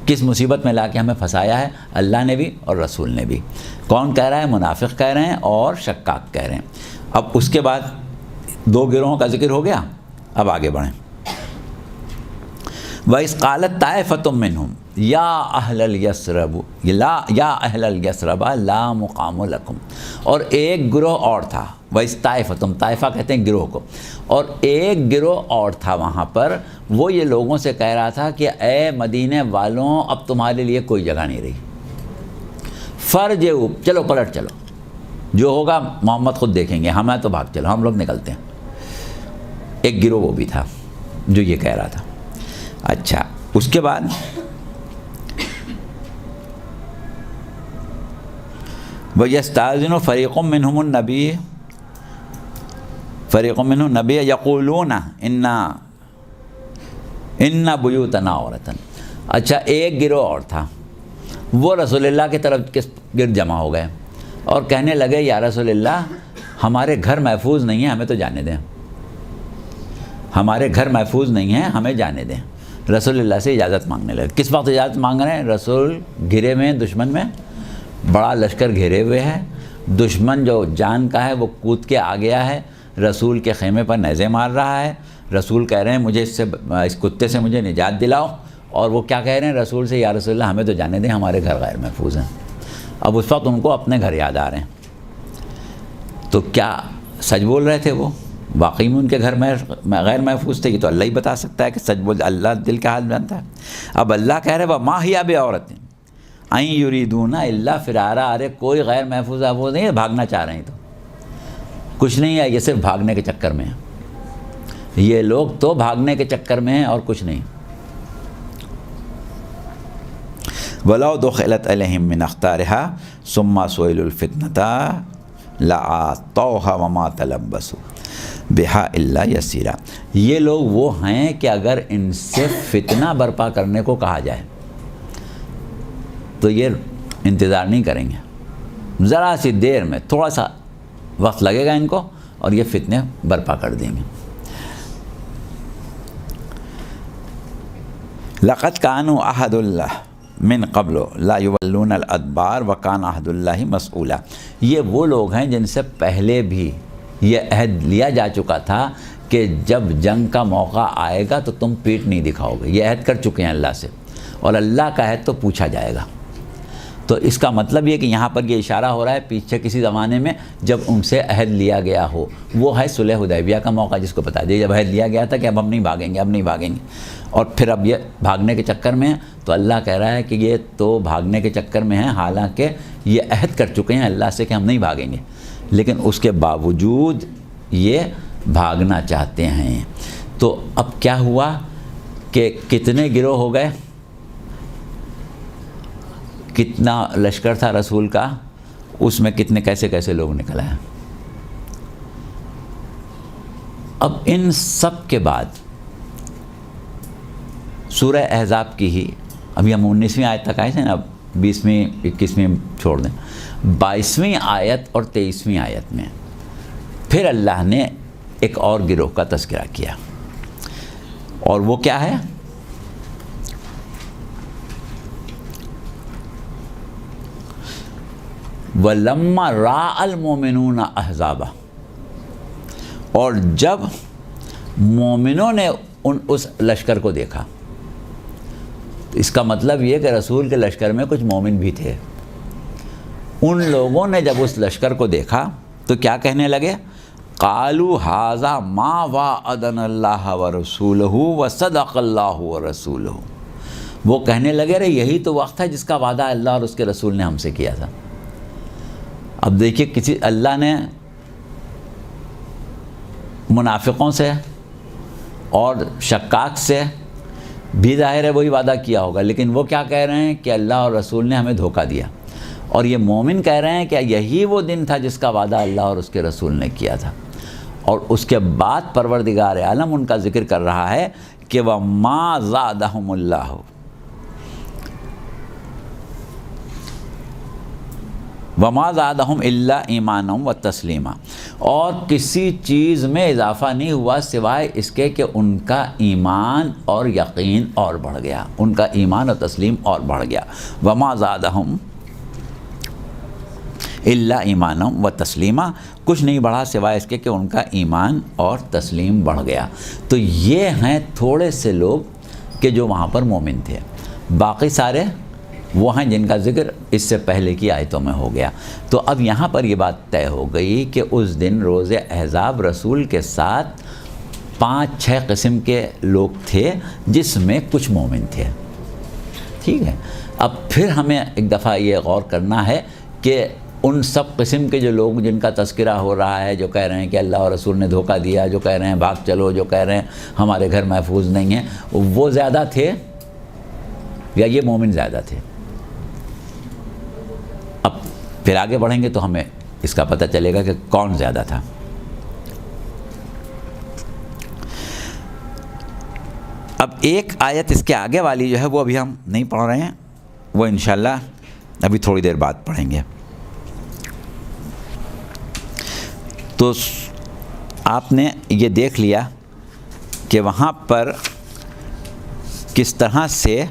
Speaker 1: کس مصیبت میں لا کے ہمیں پھنسایا ہے؟ اللہ نے بھی اور رسول نے بھی۔ کون کہہ رہا ہے؟ منافق کہہ رہے ہیں اور شکاک کہہ رہے ہیں۔ اب اس کے بعد دو گروہوں کا ذکر ہو گیا، اب آگے بڑھیں۔ وَإِذْ قَالَتْ طَائِفَةٌ مِّنْهُمْ یا اہل الیثرب یا اہل الیثرب لا مقام لکم، اور ایک گروہ اور تھا، وَإِذْ طَائِفَةٌ، طائفہ کہتے ہیں گروہ کو، اور ایک گروہ اور تھا وہاں پر، وہ یہ لوگوں سے کہہ رہا تھا کہ اے مدینے والوں اب تمہارے لیے کوئی جگہ نہیں رہی، فرجعوا، چلو پلٹ چلو، جو ہوگا محمد خود دیکھیں گے، ہمیں تو بھاگ چلو، ہم لوگ نکلتے ہیں۔ ایک گروہ وہ بھی تھا جو یہ کہہ رہا تھا۔ اچھا، اس کے بعد وَيَسْتَأْذِنُ فَرِيقٌ مِّنْهُمُ النَّبِيَّ يَقُولُونَ إِنَّ بُيُوتَنَا عَوْرَةٌ۔ اچھا، ایک گروہ اور تھا، وہ رسول اللہ کی طرف کے گرد جمع ہو گئے اور کہنے لگے یا رسول اللہ ہمارے گھر محفوظ نہیں ہیں، ہمیں تو جانے دیں، ہمارے گھر محفوظ نہیں ہیں، ہمیں جانے دیں۔ رسول اللہ سے اجازت مانگنے لگے۔ کس وقت اجازت مانگ رہے ہیں؟ رسول گھرے میں، دشمن میں بڑا لشکر گھیرے ہوئے ہے، دشمن جو جان کا ہے وہ کود کے آ گیا ہے، رسول کے خیمے پر نیزے مار رہا ہے، رسول کہہ رہے ہیں مجھے اس کتے سے مجھے نجات دلاؤ، اور وہ کیا کہہ رہے ہیں رسول سے؟ یا رسول اللہ ہمیں تو جانے دیں، ہمارے گھر غیر محفوظ ہیں۔ اب اس وقت ان کو اپنے گھر یاد آ رہے ہیں، تو کیا سچ بول رہے تھے وہ؟ واقعی میں ان کے گھر میں غیر محفوظ تھے؟ یہ تو اللہ ہی بتا سکتا ہے کہ سچ بول، اللہ دل کا حال جانتا ہے۔ اب اللہ کہہ رہے وَمَا هِيَ بِعَوْرَةٍ إِن يُرِيدُونَ إِلَّا فِرَارًا، ارے کوئی غیر محفوظ محفوظ نہیں ہے، بھاگنا چاہ رہے ہیں، تو کچھ نہیں ہے، یہ صرف بھاگنے کے چکر میں ہیں، یہ لوگ تو بھاگنے کے چکر میں ہیں اور کچھ نہیں۔ وَلَوْ دُخِلَتْ عَلَيْهِم مِّنْ أَقْطَارِهَا ثُمَّ سُئِلُوا الْفِتْنَةَ لَأَتَوْهَا وَمَا تَلَبَّثُوا بِهَا إِلَّا يَسِيرًا۔ یہ لوگ وہ ہیں کہ اگر ان سے فتنہ برپا کرنے کو کہا جائے تو یہ انتظار نہیں کریں گے، ذرا سی دیر میں تھوڑا سا وقت لگے گا ان کو اور یہ فتنے برپا کر دیں گے۔ لَقَدْ كَانُوا عَهْدُ اللَّهِ مِن قَبْلُ لَا يُوَلُّونَ الْأَدْبَارَ وَكَانَ عَهْدُ اللَّهِ مَسْئُولًا۔ یہ وہ لوگ ہیں جن سے پہلے بھی یہ عہد لیا جا چکا تھا کہ جب جنگ کا موقع آئے گا تو تم پیٹ نہیں دکھاؤ گے، یہ عہد کر چکے ہیں اللہ سے، اور اللہ کا عہد تو پوچھا جائے گا۔ تو اس کا مطلب یہ کہ یہاں پر یہ اشارہ ہو رہا ہے پیچھے کسی زمانے میں جب ان سے عہد لیا گیا ہو، وہ ہے صلح حدیبیہ کا موقع، جس کو بتا دیے جب عہد لیا گیا تھا کہ اب ہم نہیں بھاگیں گے، اب نہیں بھاگیں گے، اور پھر اب یہ بھاگنے کے چکر میں ہیں۔ تو اللہ کہہ رہا ہے کہ یہ تو بھاگنے کے چکر میں ہیں، حالانکہ یہ عہد کر چکے ہیں اللہ سے کہ ہم نہیں بھاگیں گے، لیکن اس کے باوجود یہ بھاگنا چاہتے ہیں۔ تو اب کیا ہوا کہ کتنے گروہ ہو گئے، کتنا لشکر تھا رسول کا، اس میں کتنے کیسے کیسے لوگ نکل آئے۔ اب ان سب کے بعد سورہ احزاب کی ہی، ابھی ہم 19ویں آیت تک آئے تھے نا، اب 20ویں 21ویں چھوڑ دیں، 22ویں آیت اور 23ویں آیت میں پھر اللہ نے ایک اور گروہ کا تذکرہ کیا، اور وہ کیا ہے؟ وَلَمَّا رَأَى الْمُؤْمِنُونَ أَحْزَابَ، اور جب مومنوں نے اس لشکر کو دیکھا، تو اس کا مطلب یہ کہ رسول کے لشکر میں کچھ مومن بھی تھے، ان لوگوں نے جب اس لشکر کو دیکھا تو کیا کہنے لگے؟ قالوا ھذا ما وعدنا اللہ ورسولہ وصدق اللہ ورسولہ، وہ کہنے لگے رہے یہی تو وقت ہے جس کا وعدہ اللہ اور اس کے رسول نے ہم سے کیا تھا۔ اب دیکھیے، کسی اللہ نے منافقوں سے اور شکاک سے بھی ظاہر ہے وہی وعدہ کیا ہوگا، لیکن وہ کیا کہہ رہے ہیں کہ اللہ اور رسول نے ہمیں دھوکہ دیا، اور یہ مومن کہہ رہے ہیں کہ یہی وہ دن تھا جس کا وعدہ اللہ اور اس کے رسول نے کیا تھا۔ اور اس کے بعد پروردگار عالم ان کا ذکر کر رہا ہے کہ وَمَا زَادَهُمُ اللَّهُ وَمَا زَادَهُمْ إِلَّا إِيمَانًا وَتَسْلِيمًا، اور کسی چیز میں اضافہ نہیں ہوا سوائے اس کے کہ ان کا ایمان اور یقین اور بڑھ گیا، ان کا ایمان اور تسلیم اور بڑھ گیا۔ وَمَا زَادَهُمْ إِلَّا إِيمَانًا وَتَسْلِيمًا، کچھ نہیں بڑھا سوائے اس کے کہ ان کا ایمان اور تسلیم بڑھ گیا۔ تو یہ ہیں تھوڑے سے لوگ کہ جو وہاں پر مومن تھے، باقی سارے وہ ہیں جن کا ذکر اس سے پہلے کی آیتوں میں ہو گیا۔ تو اب یہاں پر یہ بات طے ہو گئی کہ اس دن روز احزاب رسول کے ساتھ 5-6 قسم کے لوگ تھے جس میں کچھ مومن تھے، ٹھیک ہے۔ اب پھر ہمیں ایک دفعہ یہ غور کرنا ہے کہ ان سب قسم کے جو لوگ جن کا تذکرہ ہو رہا ہے، جو کہہ رہے ہیں کہ اللہ اور رسول نے دھوکہ دیا، جو کہہ رہے ہیں بھاگ چلو، جو کہہ رہے ہیں ہمارے گھر محفوظ نہیں ہیں، وہ زیادہ تھے یا یہ مومن زیادہ تھے؟ اب پھر آگے بڑھیں گے تو ہمیں اس کا پتہ چلے گا کہ کون زیادہ تھا۔ اب ایک آیت اس کے آگے والی جو ہے وہ ابھی ہم نہیں پڑھ رہے ہیں، وہ انشاءاللہ ابھی تھوڑی دیر بعد پڑھیں گے۔ تو آپ نے یہ دیکھ لیا کہ وہاں پر کس طرح سے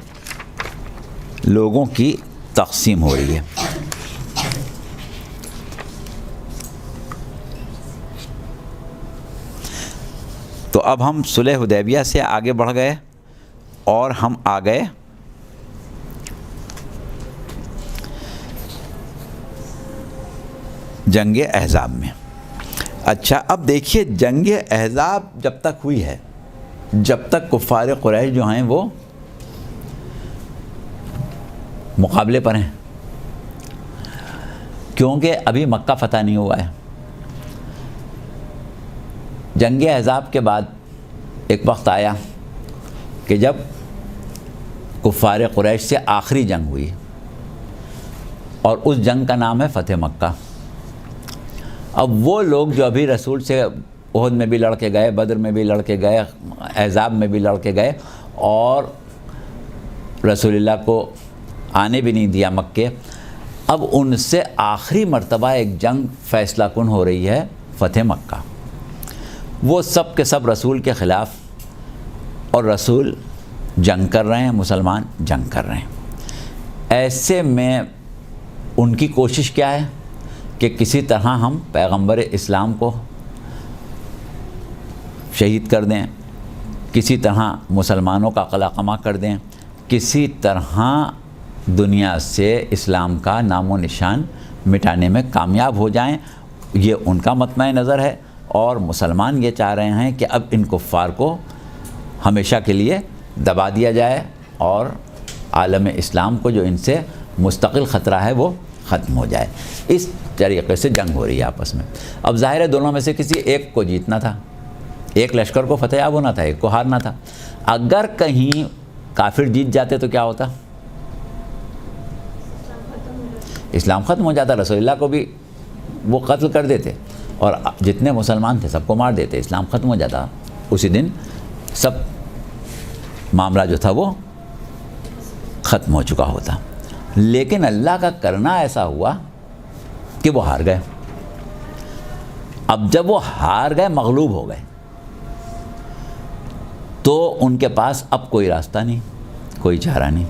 Speaker 1: لوگوں کی تقسیم ہو رہی ہے۔ تو اب ہم صلح حدیبیہ سے آگے بڑھ گئے اور ہم آ گئے جنگ احزاب میں۔ اچھا، اب دیکھیے جنگ احزاب جب تک ہوئی ہے، جب تک کفار قریش جو ہیں وہ مقابلے پر ہیں، کیونکہ ابھی مکہ فتح نہیں ہوا ہے۔ جنگ احزاب کے بعد ایک وقت آیا کہ جب کفار قریش سے آخری جنگ ہوئی، اور اس جنگ کا نام ہے فتح مکہ۔ اب وہ لوگ جو ابھی رسول سے احد میں بھی لڑ کے گئے، بدر میں بھی لڑ کے گئے، احزاب میں بھی لڑ کے گئے، اور رسول اللہ کو آنے بھی نہیں دیا مکے، اب ان سے آخری مرتبہ ایک جنگ فیصلہ کن ہو رہی ہے، فتح مکہ۔ وہ سب کے سب رسول کے خلاف، اور رسول جنگ کر رہے ہیں، مسلمان جنگ کر رہے ہیں۔ ایسے میں ان کی کوشش کیا ہے کہ کسی طرح ہم پیغمبر اسلام کو شہید کر دیں، کسی طرح مسلمانوں کا قلقمہ کر دیں، کسی طرح دنیا سے اسلام کا نام و نشان مٹانے میں کامیاب ہو جائیں۔ یہ ان کا مطمع نظر ہے، اور مسلمان یہ چاہ رہے ہیں کہ اب ان کفار کو ہمیشہ کے لیے دبا دیا جائے، اور عالم اسلام کو جو ان سے مستقل خطرہ ہے وہ ختم ہو جائے۔ اس طریقے سے جنگ ہو رہی ہے آپس میں۔ اب ظاہر ہے دونوں میں سے کسی ایک کو جیتنا تھا، ایک لشکر کو فتح یاب ہونا تھا، ایک کو ہارنا تھا. اگر کہیں کافر جیت جاتے تو کیا ہوتا؟ اسلام ختم ہو جاتا. رسول اللہ کو بھی وہ قتل کر دیتے اور جتنے مسلمان تھے سب کو مار دیتے، اسلام ختم ہو جاتا. اسی دن سب معاملہ جو تھا وہ ختم ہو چکا ہوتا. لیکن اللہ کا کرنا ایسا ہوا کہ وہ ہار گئے. اب جب وہ ہار گئے، مغلوب ہو گئے، تو ان کے پاس اب کوئی راستہ نہیں، کوئی چارہ نہیں.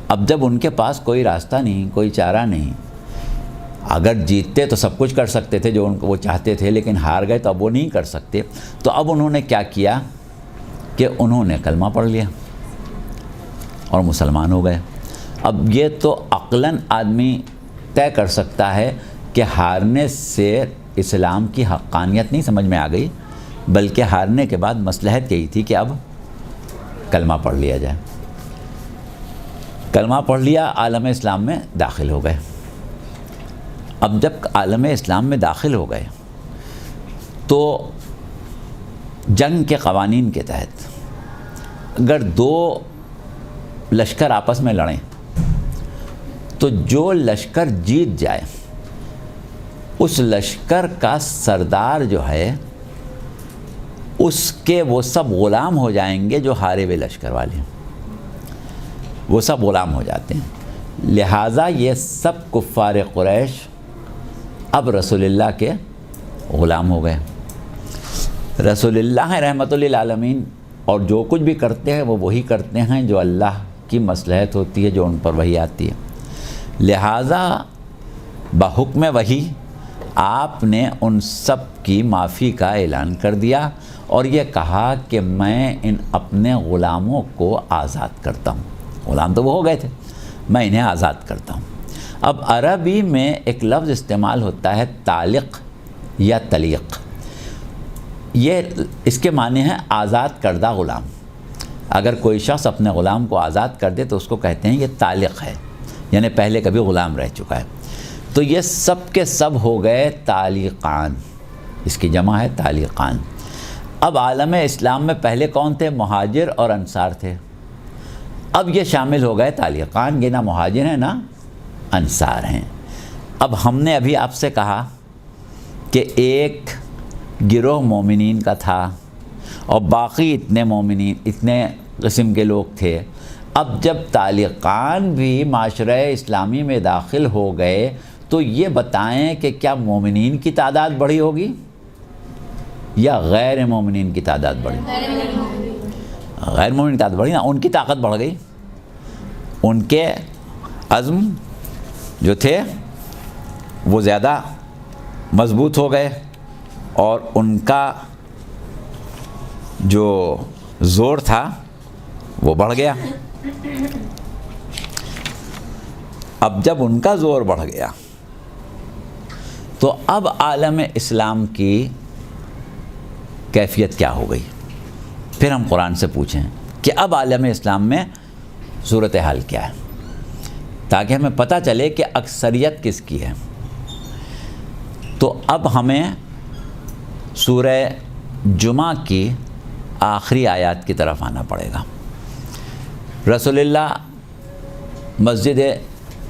Speaker 1: اب جب ان کے پاس کوئی راستہ نہیں، کوئی چارہ نہیں، اگر جیتتے تو سب کچھ کر سکتے تھے جو وہ چاہتے تھے، لیکن ہار گئے تو اب وہ نہیں کر سکتے. تو اب انہوں نے کیا کیا کہ انہوں نے کلمہ پڑھ لیا اور مسلمان ہو گئے. اب یہ تو عقلاً آدمی طے کر سکتا ہے کہ ہارنے سے اسلام کی حقانیت نہیں سمجھ میں آ گئی، بلکہ ہارنے کے بعد مصلحت یہی تھی کہ اب کلمہ پڑھ لیا جائے. کلمہ پڑھ لیا، عالم اسلام میں داخل ہو گئے. اب جب عالم اسلام میں داخل ہو گئے تو جنگ کے قوانین کے تحت اگر دو لشکر آپس میں لڑیں تو جو لشکر جیت جائے اس لشکر کا سردار جو ہے اس کے وہ سب غلام ہو جائیں گے جو ہارے ہوئے لشکر والے ہیں، وہ سب غلام ہو جاتے ہیں. لہٰذا یہ سب کفار قریش اب رسول اللہ کے غلام ہو گئے. رسول اللہ رحمت للعالمین اور جو کچھ بھی کرتے ہیں وہ وہی کرتے ہیں جو اللہ کی مصلحت ہوتی ہے، جو ان پر وحی آتی ہے. لہٰذا بحکم وحی آپ نے ان سب کی معافی کا اعلان کر دیا اور یہ کہا کہ میں ان اپنے غلاموں کو آزاد کرتا ہوں. غلام تو وہ ہو گئے تھے، میں انہیں آزاد کرتا ہوں. اب عربی میں ایک لفظ استعمال ہوتا ہے طالق یا تلیق. یہ اس کے معنی ہے آزاد کردہ غلام. اگر کوئی شخص اپنے غلام کو آزاد کر دے تو اس کو کہتے ہیں یہ طالق ہے، یعنی پہلے کبھی غلام رہ چکا ہے. تو یہ سب کے سب ہو گئے طالقان، اس کی جمع ہے طالقان. اب عالم اسلام میں پہلے کون تھے؟ مہاجر اور انصار تھے. اب یہ شامل ہو گئے طالقان، یہ نہ مہاجر ہیں نہ انصار ہیں. اب ہم نے ابھی آپ سے کہا کہ ایک گروہ مومنین کا تھا اور باقی اتنے مومنین، اتنے قسم کے لوگ تھے. اب جب طالقان بھی معاشرہ اسلامی میں داخل ہو گئے تو یہ بتائیں کہ کیا مومنین کی تعداد بڑھی ہوگی یا غیر مومنین کی تعداد بڑھی؟ غیر مومنین کی تعداد بڑھی نا. ان کی طاقت بڑھ گئی، ان کے عزم جو تھے وہ زیادہ مضبوط ہو گئے اور ان کا جو زور تھا وہ بڑھ گیا. اب جب ان کا زور بڑھ گیا تو اب عالم اسلام کی کیفیت کیا ہو گئی؟ پھر ہم قرآن سے پوچھیں کہ اب عالم اسلام میں صورتحال کیا ہے، تاکہ ہمیں پتہ چلے کہ اکثریت کس کی ہے. تو اب ہمیں سورہ جمعہ کی آخری آیات کی طرف آنا پڑے گا. رسول اللہ مسجد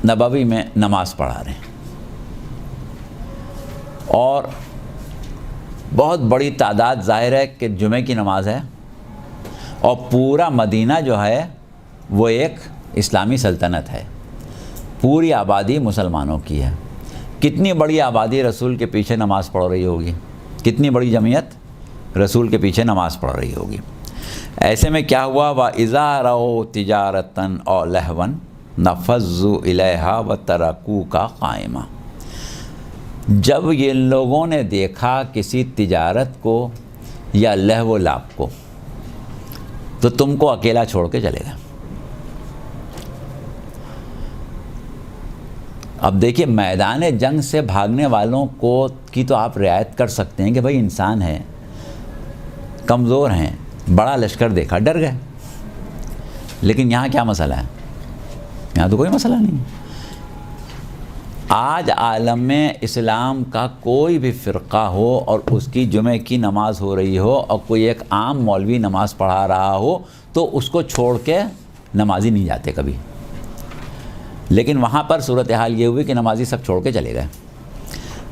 Speaker 1: نبوی میں نماز پڑھا رہے ہیں اور بہت بڑی تعداد ظاہر ہے کہ جمعہ کی نماز ہے اور پورا مدینہ جو ہے وہ ایک اسلامی سلطنت ہے، پوری آبادی مسلمانوں کی ہے. کتنی بڑی آبادی رسول کے پیچھے نماز پڑھ رہی ہوگی، کتنی بڑی جمعیت رسول کے پیچھے نماز پڑھ رہی ہوگی. ایسے میں کیا ہوا؟ وَإِذَا رَأَوْا تِجَارَةً أَوْ لَهْوًا نَفَضُّوا إِلَيْهَا وَتَرَكُوكَ قَائِمًا. جب یہ لوگوں نے دیکھا کسی تجارت کو یا لہو و لعب کو تو تم کو اکیلا چھوڑ کے چلے گئے. اب دیکھیے میدان جنگ سے بھاگنے والوں کو کی تو آپ رعایت کر سکتے ہیں کہ بھائی انسان ہیں، کمزور ہیں، بڑا لشکر دیکھا ڈر گئے. لیکن یہاں کیا مسئلہ ہے؟ یہاں تو کوئی مسئلہ نہیں. آج عالم اسلام کا کوئی بھی فرقہ ہو اور اس کی جمعہ کی نماز ہو رہی ہو اور کوئی ایک عام مولوی نماز پڑھا رہا ہو تو اس کو چھوڑ کے نمازی نہیں جاتے کبھی. لیکن وہاں پر صورتحال یہ ہوئی کہ نمازی سب چھوڑ کے چلے گئے.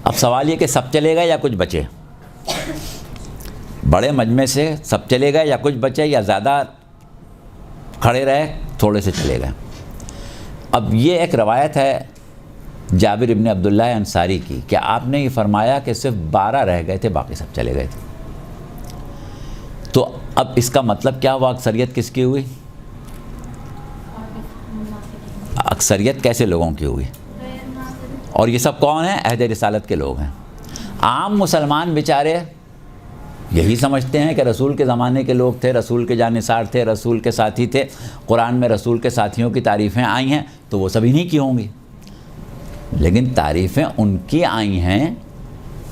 Speaker 1: اب سوال یہ کہ سب چلے گئے یا کچھ بچے؟ بڑے مجمع سے سب چلے گئے یا کچھ بچے، یا زیادہ کھڑے رہے تھوڑے سے چلے گئے؟ اب یہ ایک روایت ہے جابر ابن عبداللہ انصاری کی کہ آپ نے یہ فرمایا کہ صرف 12 رہ گئے تھے، باقی سب چلے گئے تھے. تو اب اس کا مطلب کیا ہوا؟ اکثریت کس کی ہوئی؟ اکثریت کیسے لوگوں کی ہوئی؟ اور یہ سب کون ہیں؟ عہد رسالت کے لوگ ہیں. عام مسلمان بیچارے یہی سمجھتے ہیں کہ رسول کے زمانے کے لوگ تھے، رسول کے جانثار تھے، رسول کے ساتھی تھے، قرآن میں رسول کے ساتھیوں کی تعریفیں آئی ہیں تو وہ سب انہی کی ہوں گی. لیکن تعریفیں ان کی آئی ہیں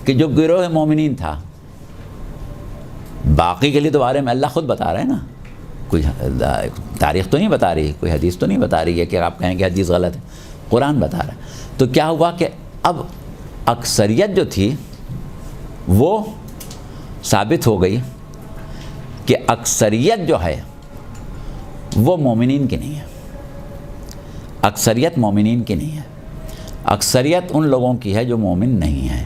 Speaker 1: کہ جو گروہ مومنین تھا. باقی کے لیے تو بارے میں اللہ خود بتا رہے ہیں نا، کوئی تاریخ تو نہیں بتا رہی، کوئی حدیث تو نہیں بتا رہی ہے کہ آپ کہیں کہ حدیث غلط ہے، قرآن بتا رہا ہے. تو کیا ہوا کہ اب اکثریت جو تھی وہ ثابت ہو گئی کہ اکثریت جو ہے وہ مومنین کی نہیں ہے. اکثریت مومنین کی نہیں ہے. اکثریت ان لوگوں کی ہے جو مومن نہیں ہیں،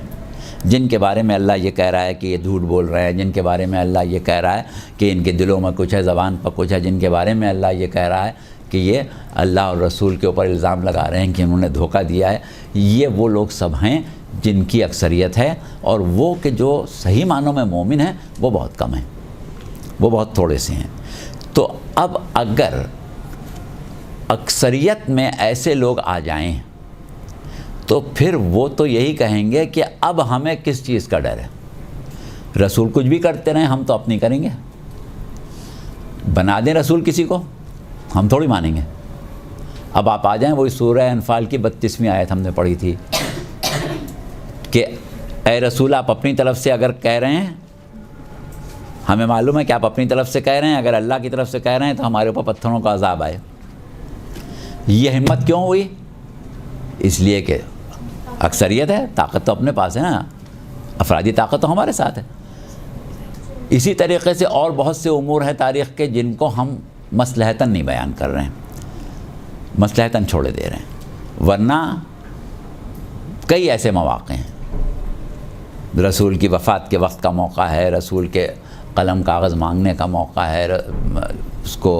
Speaker 1: جن کے بارے میں اللہ یہ کہہ رہا ہے کہ یہ جھوٹ بول رہے ہیں، جن کے بارے میں اللہ یہ کہہ رہا ہے کہ ان کے دلوں میں کچھ ہے، زبان پر کچھ ہے، جن کے بارے میں اللہ یہ کہہ رہا ہے کہ یہ اللہ اور رسول کے اوپر الزام لگا رہے ہیں کہ انہوں نے دھوکہ دیا ہے. یہ وہ لوگ سب ہیں جن کی اکثریت ہے، اور وہ کہ جو صحیح معنوں میں مومن ہیں وہ بہت کم ہیں، وہ بہت تھوڑے سے ہیں. تو اب اگر اکثریت میں ایسے لوگ آ جائیں تو پھر وہ تو یہی کہیں گے کہ اب ہمیں کس چیز کا ڈر ہے؟ رسول کچھ بھی کرتے رہیں، ہم تو اپنی کریں گے. بنا دیں رسول کسی کو، ہم تھوڑی مانیں گے. اب آپ آ جائیں، وہی سورہ انفال کی 32ویں آیت ہم نے پڑھی تھی کہ اے رسول آپ اپنی طرف سے اگر کہہ رہے ہیں، ہمیں معلوم ہے کہ آپ اپنی طرف سے کہہ رہے ہیں، اگر اللہ کی طرف سے کہہ رہے ہیں تو ہمارے اوپر پتھروں کا عذاب آئے. یہ ہمت کیوں ہوئی؟ اس لیے کہ اکثریت ہے، طاقت تو اپنے پاس ہے نا، افرادی طاقت تو ہمارے ساتھ ہے. اسی طریقے سے اور بہت سے امور ہیں تاریخ کے جن کو ہم مصلحتاً نہیں بیان کر رہے ہیں، مصلحتاً چھوڑے دے رہے ہیں. ورنہ کئی ایسے مواقع ہیں، رسول کی وفات کے وقت کا موقع ہے، رسول کے قلم کاغذ مانگنے کا موقع ہے، اس کو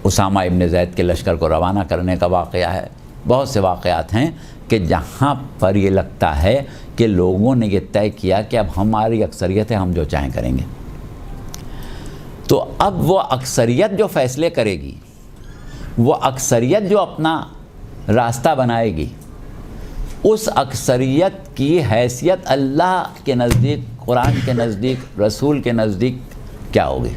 Speaker 1: اسامہ ابن زید کے لشکر کو روانہ کرنے کا واقعہ ہے. بہت سے واقعات ہیں کہ جہاں پر یہ لگتا ہے کہ لوگوں نے یہ طے کیا کہ اب ہماری اکثریت ہے، ہم جو چاہیں کریں گے. تو اب وہ اکثریت جو فیصلے کرے گی، وہ اکثریت جو اپنا راستہ بنائے گی، اس اکثریت کی حیثیت اللہ کے نزدیک، قرآن کے نزدیک، رسول کے نزدیک کیا ہوگی؟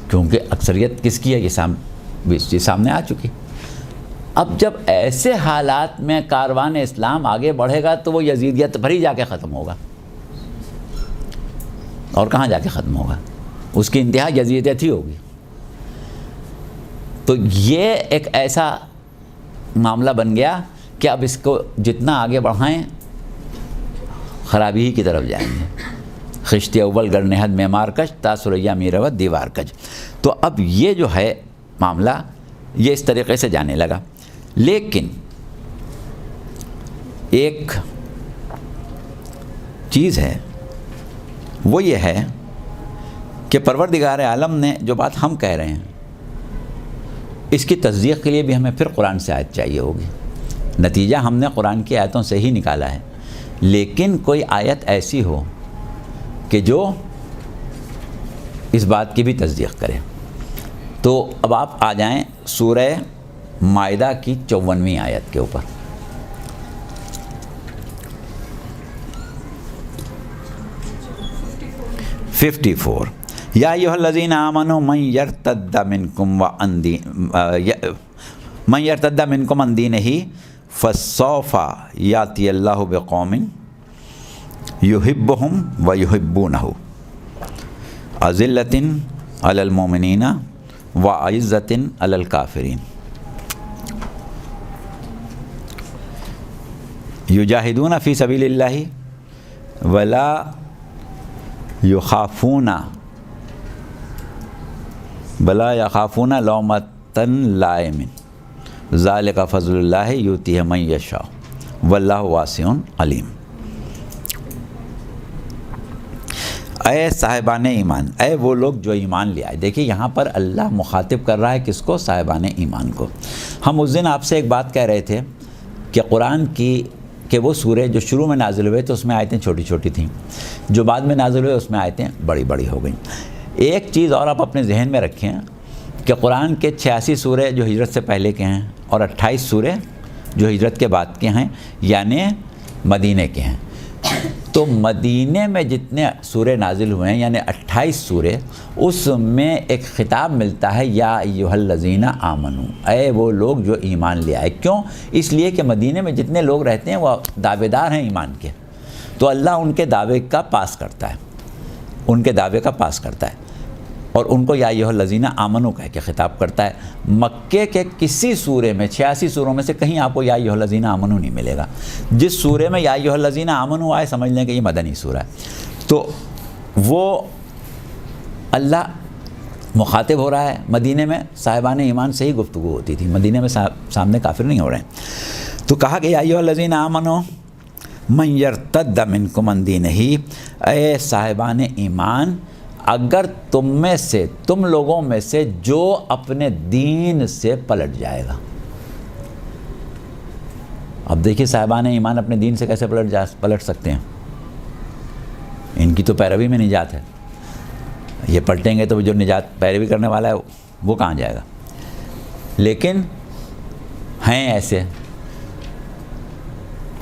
Speaker 1: کیونکہ اکثریت کس کی ہے یہ سامنے آ چکی. اب جب ایسے حالات میں کاروان اسلام آگے بڑھے گا تو وہ یزیدیت پر ہی جا کے ختم ہوگا. اور کہاں جا کے ختم ہوگا؟ اس کی انتہا یزیدیت ہی ہوگی. تو یہ ایک ایسا معاملہ بن گیا کہ اب اس کو جتنا آگے بڑھائیں خرابی ہی کی طرف جائیں گے. خشت اول گر نہد معمار کش تا سریا میرود دیوار کج. تو اب یہ جو ہے معاملہ یہ اس طریقے سے جانے لگا. لیکن ایک چیز ہے، وہ یہ ہے کہ پروردگار عالم نے جو بات ہم کہہ رہے ہیں اس کی تصدیق کے لیے بھی ہمیں پھر قرآن سے آیت چاہیے ہوگی. نتیجہ ہم نے قرآن کی آیتوں سے ہی نکالا ہے، لیکن کوئی آیت ایسی ہو کہ جو اس بات کی بھی تصدیق کرے. تو اب آپ آ جائیں سورہ مائدہ کی 54ویں آیت کے اوپر. یا ایھا الذین آمنوا من یرتد منکم عن دینہ فسوف یاتی اللہ بقوم یحبہم ویحبونہ اذلۃ علی المؤمنین وعزۃ علی الکافرین. یجاہدون فی سبیل اللہ ولا یخافون لومۃ لائم ذالک فضل اللہ یؤتیہ من یشاء واللہ واسع علیم۔ اے صاحبان ایمان، اے وہ لوگ جو ایمان لے آئے۔ دیکھیے یہاں پر اللہ مخاطب کر رہا ہے کس کو؟ صاحبان ایمان کو۔ ہم اس دن آپ سے ایک بات کہہ رہے تھے کہ قرآن کی کہ وہ سورے جو شروع میں نازل ہوئے تو اس میں آیتیں چھوٹی چھوٹی تھیں، جو بعد میں نازل ہوئے اس میں آیتیں بڑی بڑی ہو گئیں۔ ایک چیز اور آپ اپنے ذہن میں رکھیں کہ قرآن کے 86 سورے جو ہجرت سے پہلے کے ہیں اور 28 سورے جو ہجرت کے بعد کے ہیں، یعنی مدینے کے ہیں۔ تو مدینے میں جتنے سورے نازل ہوئے ہیں یعنی 28 سورے، اس میں ایک خطاب ملتا ہے یا ایھا الذین آمنوا، اے وہ لوگ جو ایمان لے آئے۔ کیوں؟ اس لیے کہ مدینے میں جتنے لوگ رہتے ہیں وہ دعوے دار ہیں ایمان کے، تو اللہ ان کے دعوے کا پاس کرتا ہے، ان کے دعوے کا پاس کرتا ہے اور ان کو یا ایھا الذین آمنوا کہہ کے خطاب کرتا ہے۔ مکے کے کسی سورے میں 86 سوروں میں سے کہیں آپ کو یا ایھا الذین آمنوا نہیں ملے گا۔ جس سورے میں یا ایھا الذین آمنوا آئے سمجھ لیں کہ یہ مدنی سورہ ہے۔ تو وہ اللہ مخاطب ہو رہا ہے۔ مدینے میں صاحبان ایمان سے ہی گفتگو ہوتی تھی، مدینے میں سامنے کافر نہیں ہو رہے ہیں۔ تو کہا کہ یا ایھا الذین آمنوا من یرتد منکم عن دینہ، اے صاحبان ایمان اگر تم میں سے، تم لوگوں میں سے جو اپنے دین سے پلٹ جائے گا۔ اب دیکھیے صاحبان ایمان اپنے دین سے کیسے پلٹ سکتے ہیں؟ ان کی تو پیروی میں نجات ہے، یہ پلٹیں گے تو جو نجات پیروی کرنے والا ہے وہ کہاں جائے گا؟ لیکن ہیں ایسے،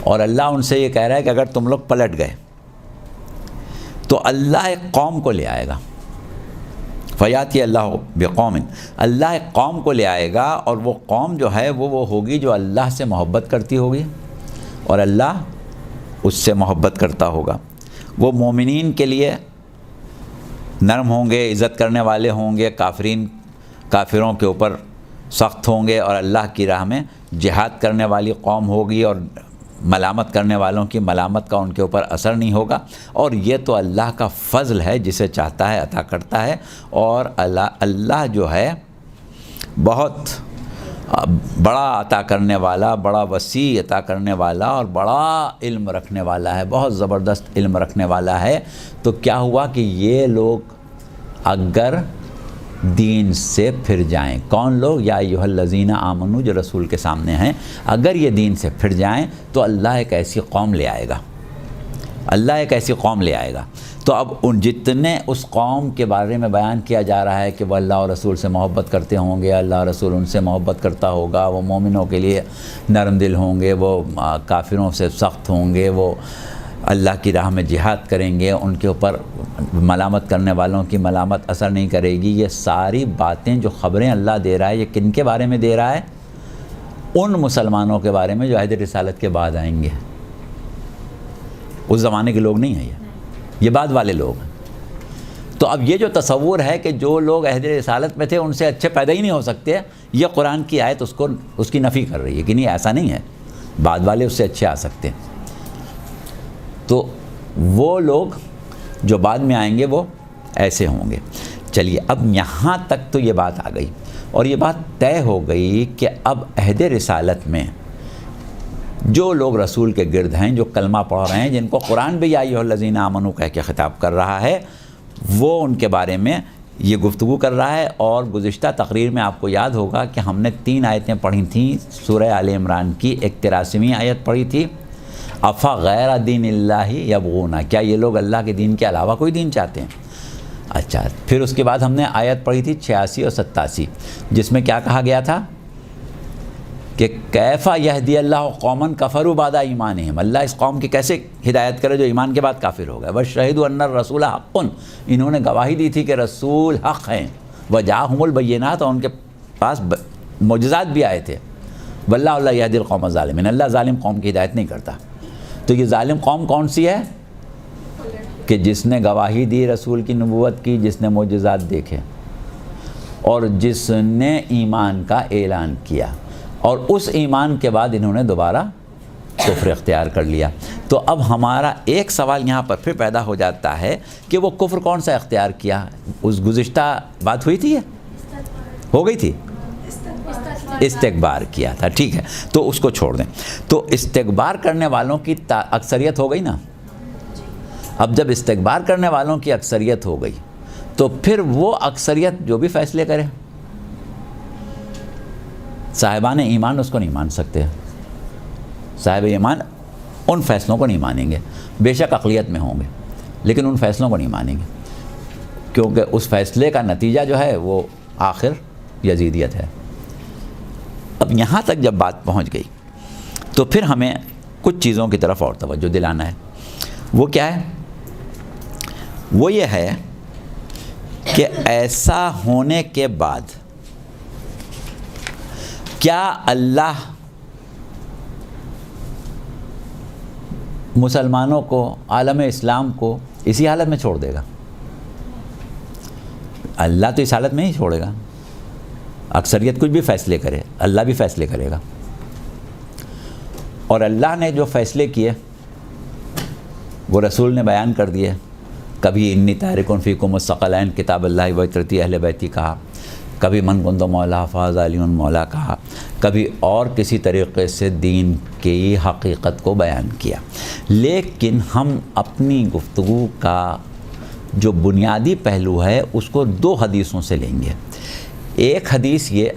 Speaker 1: اور اللہ ان سے یہ کہہ رہا ہے کہ اگر تم لوگ پلٹ گئے تو اللہ ایک قوم کو لے آئے گا، فیاتی اللہ بقوم، اللہ ایک قوم کو لے آئے گا، اور وہ قوم جو ہے وہ ہوگی جو اللہ سے محبت کرتی ہوگی اور اللہ اس سے محبت کرتا ہوگا۔ وہ مومنین کے لیے نرم ہوں گے، عزت کرنے والے ہوں گے، کافروں کے اوپر سخت ہوں گے، اور اللہ کی راہ میں جہاد کرنے والی قوم ہوگی، اور ملامت کرنے والوں کی ملامت کا ان کے اوپر اثر نہیں ہوگا۔ اور یہ تو اللہ کا فضل ہے، جسے چاہتا ہے عطا کرتا ہے، اور اللہ جو ہے بہت بڑا عطا کرنے والا، بڑا وسیع عطا کرنے والا، اور بڑا علم رکھنے والا ہے، بہت زبردست علم رکھنے والا ہے۔ تو کیا ہوا کہ یہ لوگ اگر دین سے پھر جائیں، کون لوگ؟ یا ایھا الذین آمنوا جو رسول کے سامنے ہیں، اگر یہ دین سے پھر جائیں تو اللہ ایک ایسی قوم لے آئے گا، اللہ ایک ایسی قوم لے آئے گا۔ تو اب ان جتنے اس قوم کے بارے میں بیان کیا جا رہا ہے کہ وہ اللہ اور رسول سے محبت کرتے ہوں گے، اللہ اور رسول ان سے محبت کرتا ہوگا، وہ مومنوں کے لیے نرم دل ہوں گے، وہ کافروں سے سخت ہوں گے، وہ اللہ کی راہ میں جہاد کریں گے، ان کے اوپر ملامت کرنے والوں کی ملامت اثر نہیں کرے گی۔ یہ ساری باتیں جو خبریں اللہ دے رہا ہے، یہ کن کے بارے میں دے رہا ہے؟ ان مسلمانوں کے بارے میں جو عہد رسالت کے بعد آئیں گے۔ اس زمانے کے لوگ نہیں ہیں، یہ بعد والے لوگ ہیں۔ تو اب یہ جو تصور ہے کہ جو لوگ عہد رسالت میں تھے ان سے اچھے پیدا ہی نہیں ہو سکتے، یہ قرآن کی آیت اس کی نفی کر رہی ہے کہ نہیں، ایسا نہیں ہے، بعد والے اس سے اچھے آ سکتے ہیں۔ تو وہ لوگ جو بعد میں آئیں گے وہ ایسے ہوں گے۔ چلیے اب یہاں تک تو یہ بات آ گئی، اور یہ بات طے ہو گئی کہ اب عہد رسالت میں جو لوگ رسول کے گرد ہیں، جو کلمہ پڑھ رہے ہیں، جن کو قرآن بھی یا ایھا الذین آمنوا کہہ کے خطاب کر رہا ہے، وہ ان کے بارے میں یہ گفتگو کر رہا ہے۔ اور گزشتہ تقریر میں آپ کو یاد ہوگا کہ ہم نے 3 آیتیں پڑھی تھیں سورہ آل عمران کی۔ ایک 83ویں آیت پڑھی تھی، افا غیر دین اللہ یبغون، کیا یہ لوگ اللہ کے دین کے علاوہ کوئی دین چاہتے ہیں؟ اچھا، پھر اس کے بعد ہم نے آیت پڑھی تھی 86 اور 87، جس میں کیا کہا گیا تھا کہ کیفا یہدی اللہ قوما کفروا بعد ایمانہم، اللہ اس قوم کی کیسے ہدایت کرے جو ایمان کے بعد کافر ہو گئے۔ وشہدوا ان الرسول حق، انہوں نے گواہی دی تھی کہ رسول حق ہیں، وجاءہم البینات، اور ان کے پاس معجزات بھی آئے تھے۔ واللہ لا یہدی القوم الظالمین، اللہ ظالم قوم کی ہدایت نہیں کرتا۔ تو یہ ظالم قوم کون سی ہے؟ کہ جس نے گواہی دی رسول کی نبوت کی، جس نے معجزات دیکھے، اور جس نے ایمان کا اعلان کیا، اور اس ایمان کے بعد انہوں نے دوبارہ کفر اختیار کر لیا. تو اب ہمارا ایک سوال یہاں پر پھر پیدا ہو جاتا ہے کہ وہ کفر کون سا اختیار کیا؟ اس گزشتہ بات ہوئی تھی، ہو گئی تھی، استکبار کیا تھا. ٹھیک ہے، تو اس کو چھوڑ دیں. تو استکبار کرنے والوں کی اکثریت ہو گئی نا. اب جب استکبار کرنے والوں کی اکثریت ہو گئی تو پھر وہ اکثریت جو بھی فیصلے کرے، صاحبان ایمان اس کو نہیں مان سکتے. صاحب ایمان ان فیصلوں کو نہیں مانیں گے، بے شک اقلیت میں ہوں گے لیکن ان فیصلوں کو نہیں مانیں گے، کیونکہ اس فیصلے کا نتیجہ جو ہے وہ آخر یزیدیت ہے. اب یہاں تک جب بات پہنچ گئی تو پھر ہمیں کچھ چیزوں کی طرف اور توجہ دلانا ہے. وہ کیا ہے؟ وہ یہ ہے کہ ایسا ہونے کے بعد کیا اللہ مسلمانوں کو، عالم اسلام کو اسی حالت میں چھوڑ دے گا؟ اللہ تو اس حالت میں ہی چھوڑے گا. اکثریت کچھ بھی فیصلے کرے، اللہ بھی فیصلے کرے گا. اور اللہ نے جو فیصلے کیے وہ رسول نے بیان کر دیے. کبھی انی تارکن فیکم الثقلین کتاب اللہ و عترتی اہل بیتی کہا، کبھی من کن تو مولا فاز علی مولا کہا، کبھی اور کسی طریقے سے دین کی حقیقت کو بیان کیا. لیکن ہم اپنی گفتگو کا جو بنیادی پہلو ہے اس کو دو حدیثوں سے لیں گے. ایک حدیث یہ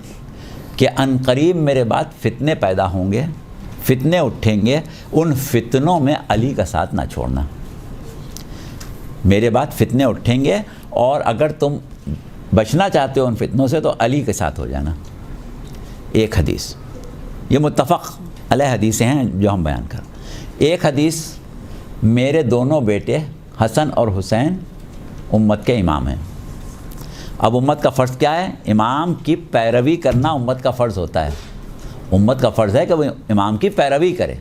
Speaker 1: کہ ان قریب میرے بعد فتنے پیدا ہوں گے، فتنے اٹھیں گے، ان فتنوں میں علی کا ساتھ نہ چھوڑنا. میرے بعد فتنے اٹھیں گے اور اگر تم بچنا چاہتے ہو ان فتنوں سے تو علی کے ساتھ ہو جانا. ایک حدیث یہ متفق علیہ حدیثیں ہیں جو ہم بیان کر. ایک حدیث میرے دونوں بیٹے حسن اور حسین امت کے امام ہیں. اب امت کا فرض کیا ہے؟ امام کی پیروی کرنا امت کا فرض ہوتا ہے. امت کا فرض ہے کہ وہ امام کی پیروی کرے،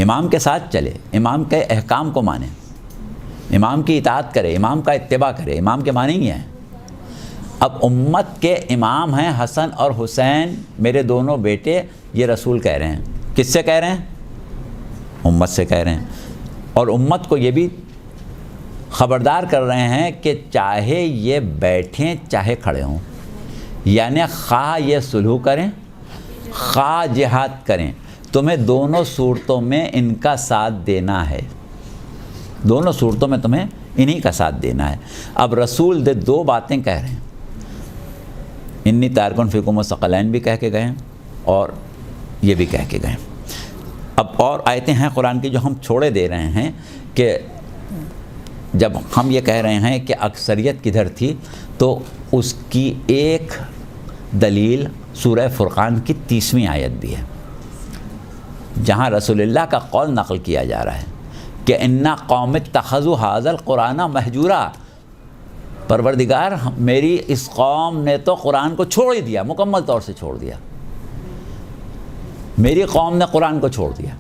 Speaker 1: امام کے ساتھ چلے، امام کے احکام کو مانے، امام کی اطاعت کرے، امام کا اتباع کرے. امام کے معنی یہ ہیں. اب امت کے امام ہیں حسن اور حسین میرے دونوں بیٹے، یہ رسول کہہ رہے ہیں. کس سے کہہ رہے ہیں؟ امت سے کہہ رہے ہیں. اور امت کو یہ بھی خبردار کر رہے ہیں کہ چاہے یہ بیٹھیں چاہے کھڑے ہوں، یعنی خواہ یہ صلح کریں خواہ جہاد کریں، تمہیں دونوں صورتوں میں ان کا ساتھ دینا ہے. دونوں صورتوں میں تمہیں انہی کا ساتھ دینا ہے. اب رسول دو باتیں کہہ رہے ہیں. انی تارکن فیکم الثقلین بھی کہہ کے گئے ہیں اور یہ بھی کہہ کے گئے. اب اور آیتیں ہیں قرآن کی جو ہم چھوڑے دے رہے ہیں کہ جب ہم یہ کہہ رہے ہیں کہ اکثریت کدھر تھی تو اس کی ایک دلیل سورہ فرقان کی 30ویں آیت بھی ہے، جہاں رسول اللہ کا قول نقل کیا جا رہا ہے کہ انا قوم اتخذوا ھذا القرآن مہجورا. پروردگار میری اس قوم نے تو قرآن کو چھوڑ ہی دیا، مکمل طور سے چھوڑ دیا. میری قوم نے قرآن کو چھوڑ دیا.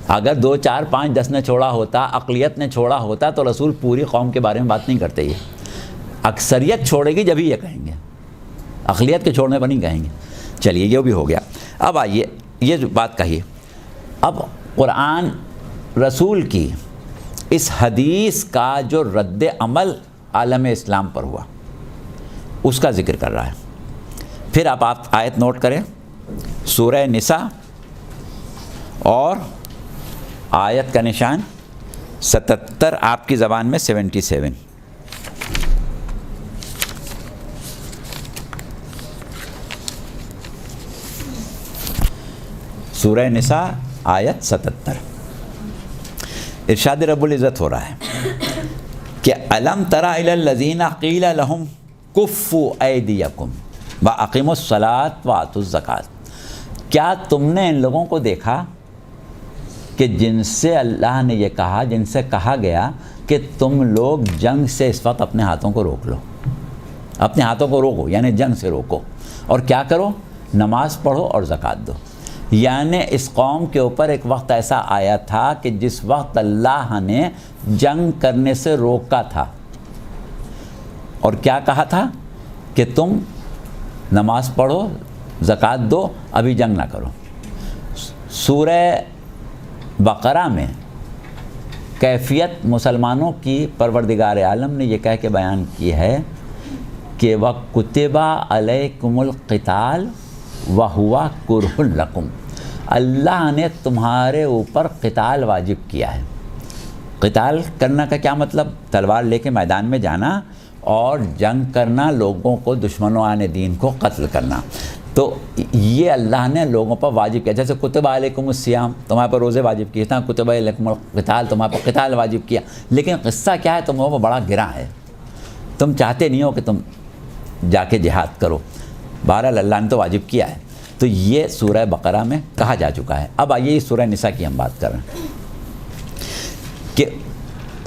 Speaker 1: اگر 2 4 5 10 نے چھوڑا ہوتا، اقلیت نے چھوڑا ہوتا تو رسول پوری قوم کے بارے میں بات نہیں کرتے. یہ اکثریت چھوڑے گی جبھی یہ کہیں گے، اقلیت کے چھوڑنے پر نہیں کہیں گے. چلیے یہ بھی ہو گیا. اب آئیے یہ جو بات کہیے، اب قرآن رسول کی اس حدیث کا جو رد عمل عالم اسلام پر ہوا اس کا ذکر کر رہا ہے. پھر آپ آیت نوٹ کریں، سورہ نساء اور آیت کا نشان 77، آپ کی زبان میں 77. سورہ نساء آیت 77. ارشاد رب العزت ہو رہا ہے کہ الم تر الی الذین قیل لهم کفوا ایدیکم واقیموا الصلاۃ وآتوا الزکاۃ. کیا تم نے ان لوگوں کو دیکھا کہ جن سے اللہ نے یہ کہا، جن سے کہا گیا کہ تم لوگ جنگ سے اس وقت اپنے ہاتھوں کو روک لو، اپنے ہاتھوں کو روکو، یعنی جنگ سے روکو، اور کیا کرو؟ نماز پڑھو اور زکوٰۃ دو. یعنی اس قوم کے اوپر ایک وقت ایسا آیا تھا کہ جس وقت اللہ نے جنگ کرنے سے روکا تھا اور کیا کہا تھا کہ تم نماز پڑھو، زکوٰۃ دو، ابھی جنگ نہ کرو. سورہ بقرہ میں کیفیت مسلمانوں کی پروردگار عالم نے یہ کہہ کے بیان کی ہے کہ وَكُتِبَ عَلَيْكُمُ الْقِتَالُ وَهُوَ كُرْهٌ لَكُمْ، اللہ نے تمہارے اوپر قتال واجب کیا ہے۔ قتال کرنا کا کیا مطلب؟ تلوار لے کے میدان میں جانا اور جنگ کرنا، لوگوں کو، دشمنوں آنے دین کو قتل کرنا۔ تو یہ اللہ نے لوگوں پر واجب کیا، جیسے کتب علیکم الصیام، تمہارے پر روزے واجب کیے تھا، کتب علیکم القتال، تمہارے پر قتال واجب کیا۔ لیکن قصہ کیا ہے؟ تمہوں پر بڑا گراں ہے، تم چاہتے نہیں ہو کہ تم جا کے جہاد کرو، بہرحال اللہ نے تو واجب کیا ہے۔ تو یہ سورہ بقرہ میں کہا جا چکا ہے۔ اب آئیے سورہ نساء کی ہم بات کر رہے ہیں کہ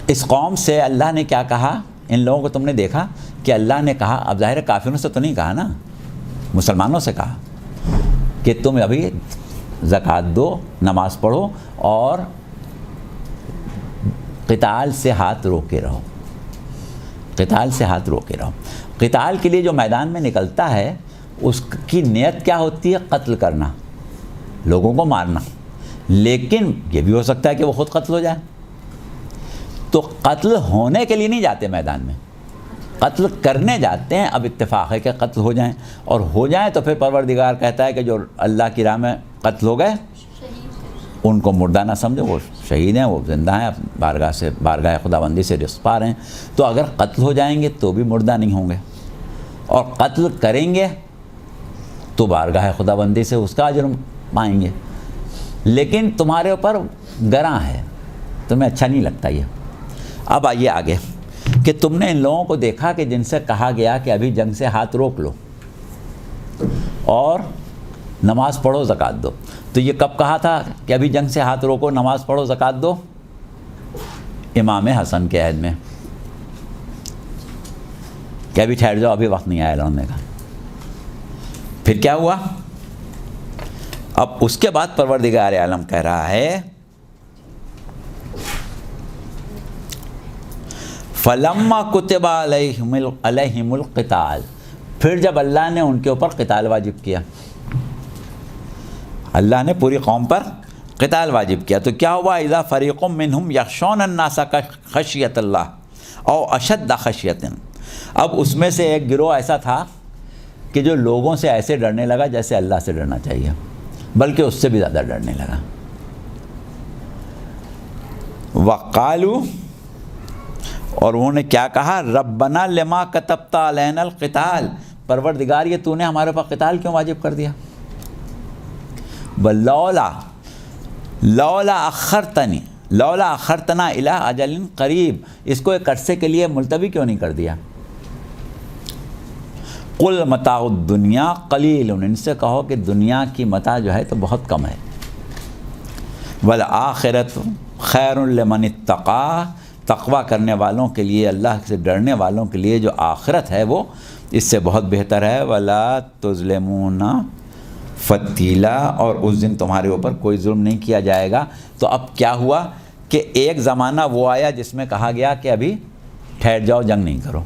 Speaker 1: اس قوم سے اللہ نے کیا کہا۔ ان لوگوں کو تم نے دیکھا کہ اللہ نے کہا، اب ظاہر کافروں سے تو نہیں کہا نا، مسلمانوں سے کہا کہ تم ابھی زکوٰۃ دو، نماز پڑھو اور قتال سے ہاتھ روکے رہو، قتال سے ہاتھ روکے رہو۔ قتال کے لیے جو میدان میں نکلتا ہے اس کی نیت کیا ہوتی ہے؟ قتل کرنا، لوگوں کو مارنا۔ لیکن یہ بھی ہو سکتا ہے کہ وہ خود قتل ہو جائے، تو قتل ہونے کے لیے نہیں جاتے میدان میں، قتل کرنے جاتے ہیں۔ اب اتفاق ہے کہ قتل ہو جائیں، اور ہو جائیں تو پھر پروردگار کہتا ہے کہ جو اللہ کی راہ میں قتل ہو گئے ان کو مردہ نہ سمجھو، وہ شہید ہیں، وہ زندہ ہیں، بارگاہ خداوندی سے رزق پا رہے ہیں۔ تو اگر قتل ہو جائیں گے تو بھی مردہ نہیں ہوں گے، اور قتل کریں گے تو بارگاہ خداوندی سے اس کا اجر پائیں گے۔ لیکن تمہارے اوپر گراں ہے، تمہیں اچھا نہیں لگتا یہ۔ اب آئیے آگے کہ تم نے ان لوگوں کو دیکھا کہ جن سے کہا گیا کہ ابھی جنگ سے ہاتھ روک لو اور نماز پڑھو، زکوٰۃ دو۔ تو یہ کب کہا تھا کہ ابھی جنگ سے ہاتھ روکو، نماز پڑھو، زکوٰۃ دو؟ امام حسن کے عہد میں، کہ ابھی ٹھہر جاؤ، ابھی وقت نہیں آیا لڑنے کا۔ پھر کیا ہوا؟ اب اس کے بعد پروردگار عالم کہہ رہا ہے فَلَمَّا كُتِبَ عَلَيْهِمُ الْقِتَالُ، پھر جب اللہ نے ان کے اوپر قتال واجب کیا، اللہ نے پوری قوم پر قتال واجب کیا، تو کیا ہوا؟ اذا فریق منہم یخشون الناس خشیۃ اللہ او اشد خشیۃ۔ اب اس میں سے ایک گروہ ایسا تھا کہ جو لوگوں سے ایسے ڈرنے لگا جیسے اللہ سے ڈرنا چاہیے، بلکہ اس سے بھی زیادہ ڈرنے لگا۔ وقالو، اور انہوں نے کیا کہا؟ ربنا لما کتبت علینا القتال، پروردگار یہ تو نے ہمارے اوپر قتال کیوں واجب کر دیا؟ لولا اخرتنا الی اجل قریب، اس کو ایک عرصے کے لیے ملتوی کیوں نہیں کر دیا؟ قل متاع الدنیا قلیل، ان سے کہو کہ دنیا کی متاع جو ہے تو بہت کم ہے۔ والآخرۃ خیر لمن اتقی، تقوی کرنے والوں کے لیے، اللہ سے ڈرنے والوں کے لیے جو آخرت ہے وہ اس سے بہت بہتر ہے۔ ولا تظلمون فتیلا، اور اس دن تمہارے اوپر کوئی ظلم نہیں کیا جائے گا۔ تو اب کیا ہوا کہ ایک زمانہ وہ آیا جس میں کہا گیا کہ ابھی ٹھہر جاؤ، جنگ نہیں کرو۔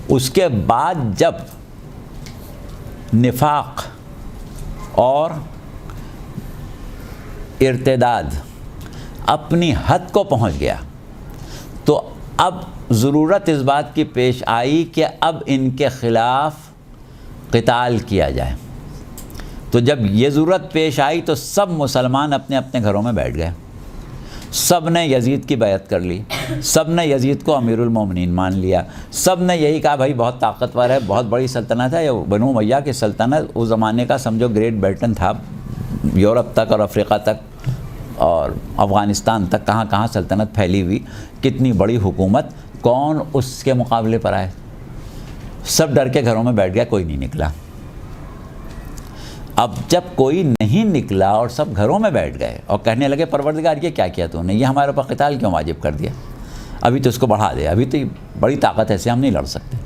Speaker 1: اس کے بعد جب نفاق اور ارتداد اپنی حد کو پہنچ گیا تو اب ضرورت اس بات کی پیش آئی کہ اب ان کے خلاف قتال کیا جائے۔ تو جب یہ ضرورت پیش آئی تو سب مسلمان اپنے اپنے گھروں میں بیٹھ گئے، سب نے یزید کی بیعت کر لی، سب نے یزید کو امیر المومنین مان لیا، سب نے یہی کہا بھائی بہت طاقتور ہے، بہت بڑی سلطنت ہے۔ بنو امیہ کی سلطنت اس زمانے کا سمجھو گریٹ برٹن تھا، یورپ تک اور افریقہ تک اور افغانستان تک کہاں کہاں سلطنت پھیلی ہوئی، کتنی بڑی حکومت، کون اس کے مقابلے پر آئے؟ سب ڈر کے گھروں میں بیٹھ گیا، کوئی نہیں نکلا۔ اب جب کوئی نہیں نکلا اور سب گھروں میں بیٹھ گئے اور کہنے لگے پروردگار یہ کیا کیا تو نے، یہ ہمارے اوپر قتال کیوں واجب کر دیا؟ ابھی تو اس کو بڑھا دے، ابھی تو بڑی طاقت ہے، سے ہم نہیں لڑ سکتے۔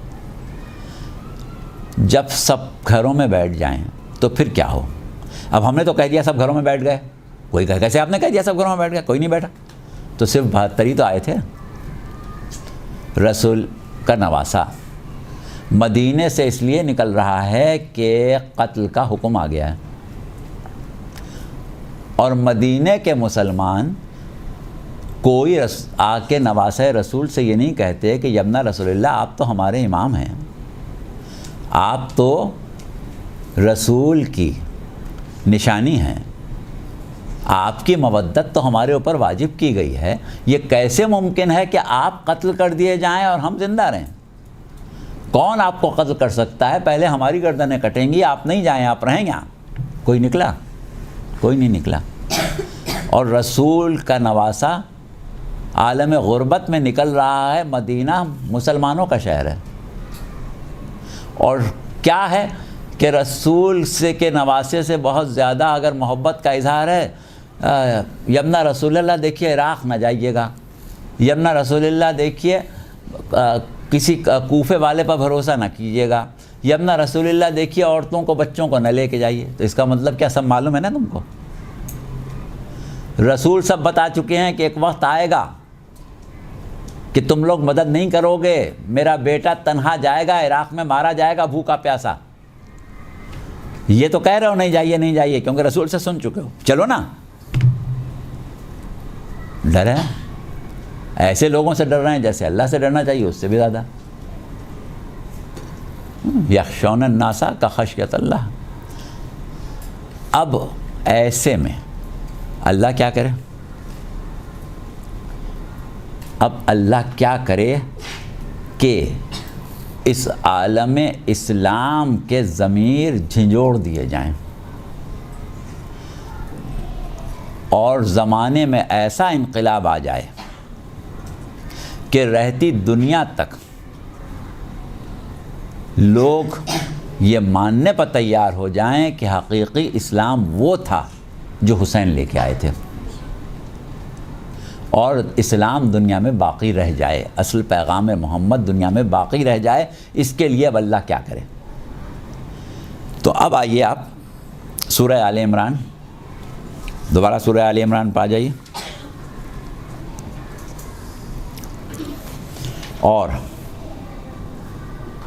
Speaker 1: جب سب گھروں میں بیٹھ جائیں تو پھر کیا ہو؟ اب ہم نے تو کہہ دیا سب گھروں میں بیٹھ گئے، کوئی کہے کیسے آپ نے کہہ دیا سب گھروں میں بیٹھ گئے؟ کوئی نہیں بیٹھا، تو صرف 72 ہی تو آئے تھے۔ رسول کا نواسہ مدینے سے اس لیے نکل رہا ہے کہ قتل کا حکم آ گیا ہے، اور مدینے کے مسلمان کوئی آ کے نواسہ رسول سے یہ نہیں کہتے کہ یبنا رسول اللہ آپ تو ہمارے امام ہیں، آپ تو رسول کی نشانی ہیں، آپ کی مودت تو ہمارے اوپر واجب کی گئی ہے، یہ کیسے ممکن ہے کہ آپ قتل کر دیے جائیں اور ہم زندہ رہیں؟ کون آپ کو قتل کر سکتا ہے؟ پہلے ہماری گردنیں کٹیں گی، آپ نہیں جائیں، آپ رہیں یہاں۔ کوئی نکلا؟ کوئی نہیں نکلا۔ اور رسول کا نواسہ عالم غربت میں نکل رہا ہے، مدینہ مسلمانوں کا شہر ہے، اور کیا ہے کہ رسول سے کے نواسے سے بہت زیادہ اگر محبت کا اظہار ہے، یمنا رسول اللہ دیکھیے عراق نہ جائیے گا، یمنا رسول اللہ دیکھیے کسی کوفے والے پر بھروسہ نہ کیجیے گا، یمنا رسول اللہ دیکھیے عورتوں کو بچوں کو نہ لے کے جائیے۔ تو اس کا مطلب کیا؟ سب معلوم ہے نا تم کو، رسول سب بتا چکے ہیں کہ ایک وقت آئے گا کہ تم لوگ مدد نہیں کرو گے، میرا بیٹا تنہا جائے گا، عراق میں مارا جائے گا بھوکا پیاسا۔ یہ تو کہہ رہے ہو نہیں جائیے نہیں جائیے، کیونکہ رسول سے سن چکے ہو، چلو نا۔ ڈر ہے؟ ایسے لوگوں سے ڈر رہے ہیں جیسے اللہ سے ڈرنا چاہیے، اس سے بھی زیادہ۔ یخشون الناس کا خشیت اللہ۔ اب ایسے میں اللہ کیا کرے؟ اب اللہ کیا کرے کہ اس عالم اسلام کے ضمیر جھنجھوڑ دیے جائیں، اور زمانے میں ایسا انقلاب آ جائے کہ رہتی دنیا تک لوگ یہ ماننے پر تیار ہو جائیں کہ حقیقی اسلام وہ تھا جو حسین لے کے آئے تھے، اور اسلام دنیا میں باقی رہ جائے، اصل پیغام محمد دنیا میں باقی رہ جائے۔ اس کے لیے اب اللہ کیا کرے؟ تو اب آئیے آپ سورہ آل عمران، دوبارہ سورہ آل عمران پہ آ جائیے، اور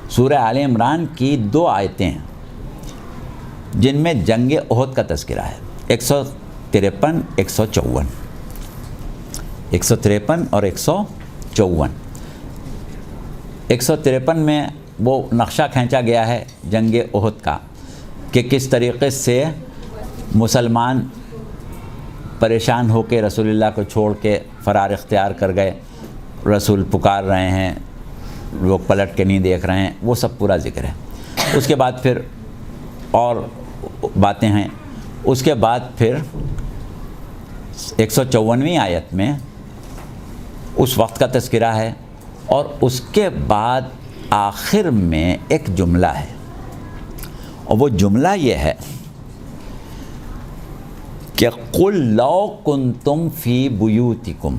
Speaker 1: سورہ آل عمران کی 2 آیتیں ہیں جن میں جنگ احد کا تذکرہ ہے، 153 154، 153 اور 154۔ 153 میں وہ نقشہ کھینچا گیا ہے جنگ احد کا کہ کس طریقے سے مسلمان پریشان ہو کے رسول اللہ کو چھوڑ کے فرار اختیار کر گئے، رسول پکار رہے ہیں، لوگ پلٹ کے نہیں دیکھ رہے ہیں، وہ سب پورا ذکر ہے۔ اس کے بعد پھر اور باتیں ہیں، اس کے بعد پھر 154ویں آیت میں اس وقت کا تذکرہ ہے، اور اس کے بعد آخر میں ایک جملہ ہے، اور وہ جملہ یہ ہے کہ قُلْ لَوْ كُنْتُمْ فِي بُيُوتِكُمْ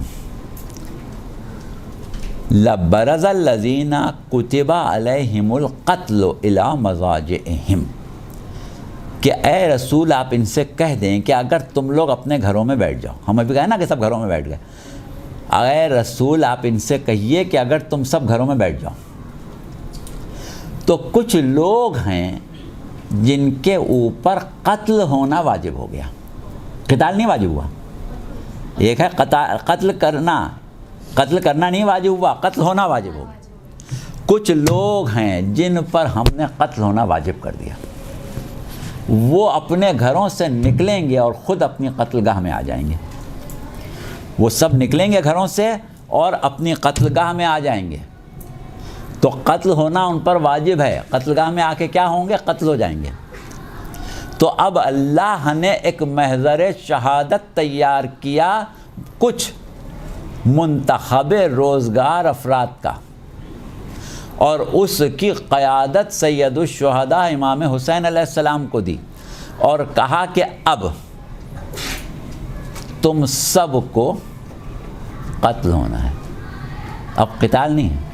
Speaker 1: لَبَرَزَ الَّذِينَ كُتِبَ عَلَيْهِمُ الْقَتْلُ إِلَى مَضَاجِعِهِمْ، کہ اے رسول آپ ان سے کہہ دیں کہ اگر تم لوگ اپنے گھروں میں بیٹھ جاؤ، ہم ابھی کہا نا کہ سب گھروں میں بیٹھ گئے، اے رسول آپ ان سے کہیے کہ اگر تم سب گھروں میں بیٹھ جاؤ، تو کچھ لوگ ہیں جن کے اوپر قتل ہونا واجب ہو گیا، قتال نہیں واجب ہوا، ایک ہے قتل کرنا نہیں واجب ہوا، قتل ہونا واجب ہو گیا۔ کچھ لوگ ہیں جن پر ہم نے قتل ہونا واجب کر دیا، وہ اپنے گھروں سے نکلیں گے اور خود اپنی قتل گاہ میں آ جائیں گے، وہ سب نکلیں گے گھروں سے اور اپنی قتل گاہ میں آ جائیں گے، تو قتل ہونا ان پر واجب ہے، قتل گاہ میں آ کے کیا ہوں گے؟ قتل ہو جائیں گے۔ تو اب اللہ نے ایک محضر شہادت تیار کیا کچھ منتخب روزگار افراد کا، اور اس کی قیادت سید الشہداء امام حسین علیہ السلام کو دی، اور کہا کہ اب تم سب کو قتل ہونا ہے، اب قتال نہیں ہے،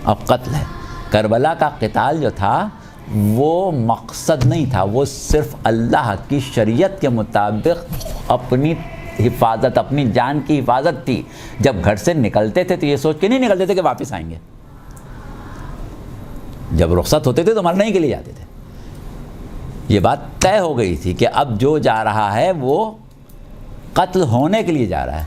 Speaker 1: اب قتل ہے۔ کربلا کا قتال جو تھا وہ مقصد نہیں تھا، وہ صرف اللہ کی شریعت کے مطابق اپنی حفاظت، اپنی جان کی حفاظت تھی۔ جب گھر سے نکلتے تھے تو یہ سوچ کے نہیں نکلتے تھے کہ واپس آئیں گے، جب رخصت ہوتے تھے تو مرنے کے لیے جاتے تھے۔ یہ بات طے ہو گئی تھی کہ اب جو جا رہا ہے وہ قتل ہونے کے لیے جا رہا ہے.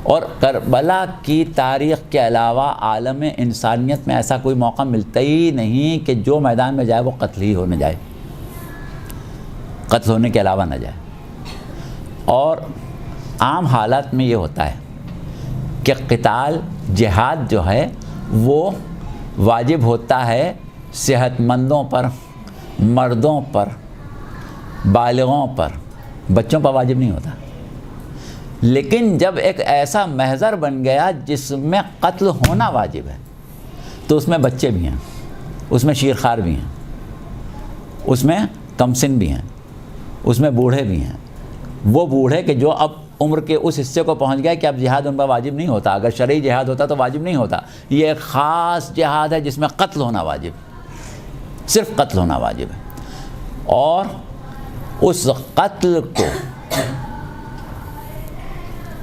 Speaker 1: اور کربلا کی تاریخ کے علاوہ عالم انسانیت میں ایسا کوئی موقع ملتا ہی نہیں کہ جو میدان میں جائے وہ قتل ہی ہونے جائے, قتل ہونے کے علاوہ نہ جائے. اور عام حالات میں یہ ہوتا ہے کہ قتال, جہاد جو ہے وہ واجب ہوتا ہے صحت مندوں پر, مردوں پر, بالغوں پر, بچوں پر واجب نہیں ہوتا. لیکن جب ایک ایسا محضر بن گیا جس میں قتل ہونا واجب ہے تو اس میں بچے بھی ہیں, اس میں شیرخوار بھی ہیں, اس میں کمسن بھی ہیں, اس میں بوڑھے بھی ہیں. وہ بوڑھے کہ جو اب عمر کے اس حصے کو پہنچ گئے کہ اب جہاد ان پر واجب نہیں ہوتا. اگر شرعی جہاد ہوتا تو واجب نہیں ہوتا. یہ ایک خاص جہاد ہے جس میں قتل ہونا واجب, صرف قتل ہونا واجب ہے. اور اس قتل کو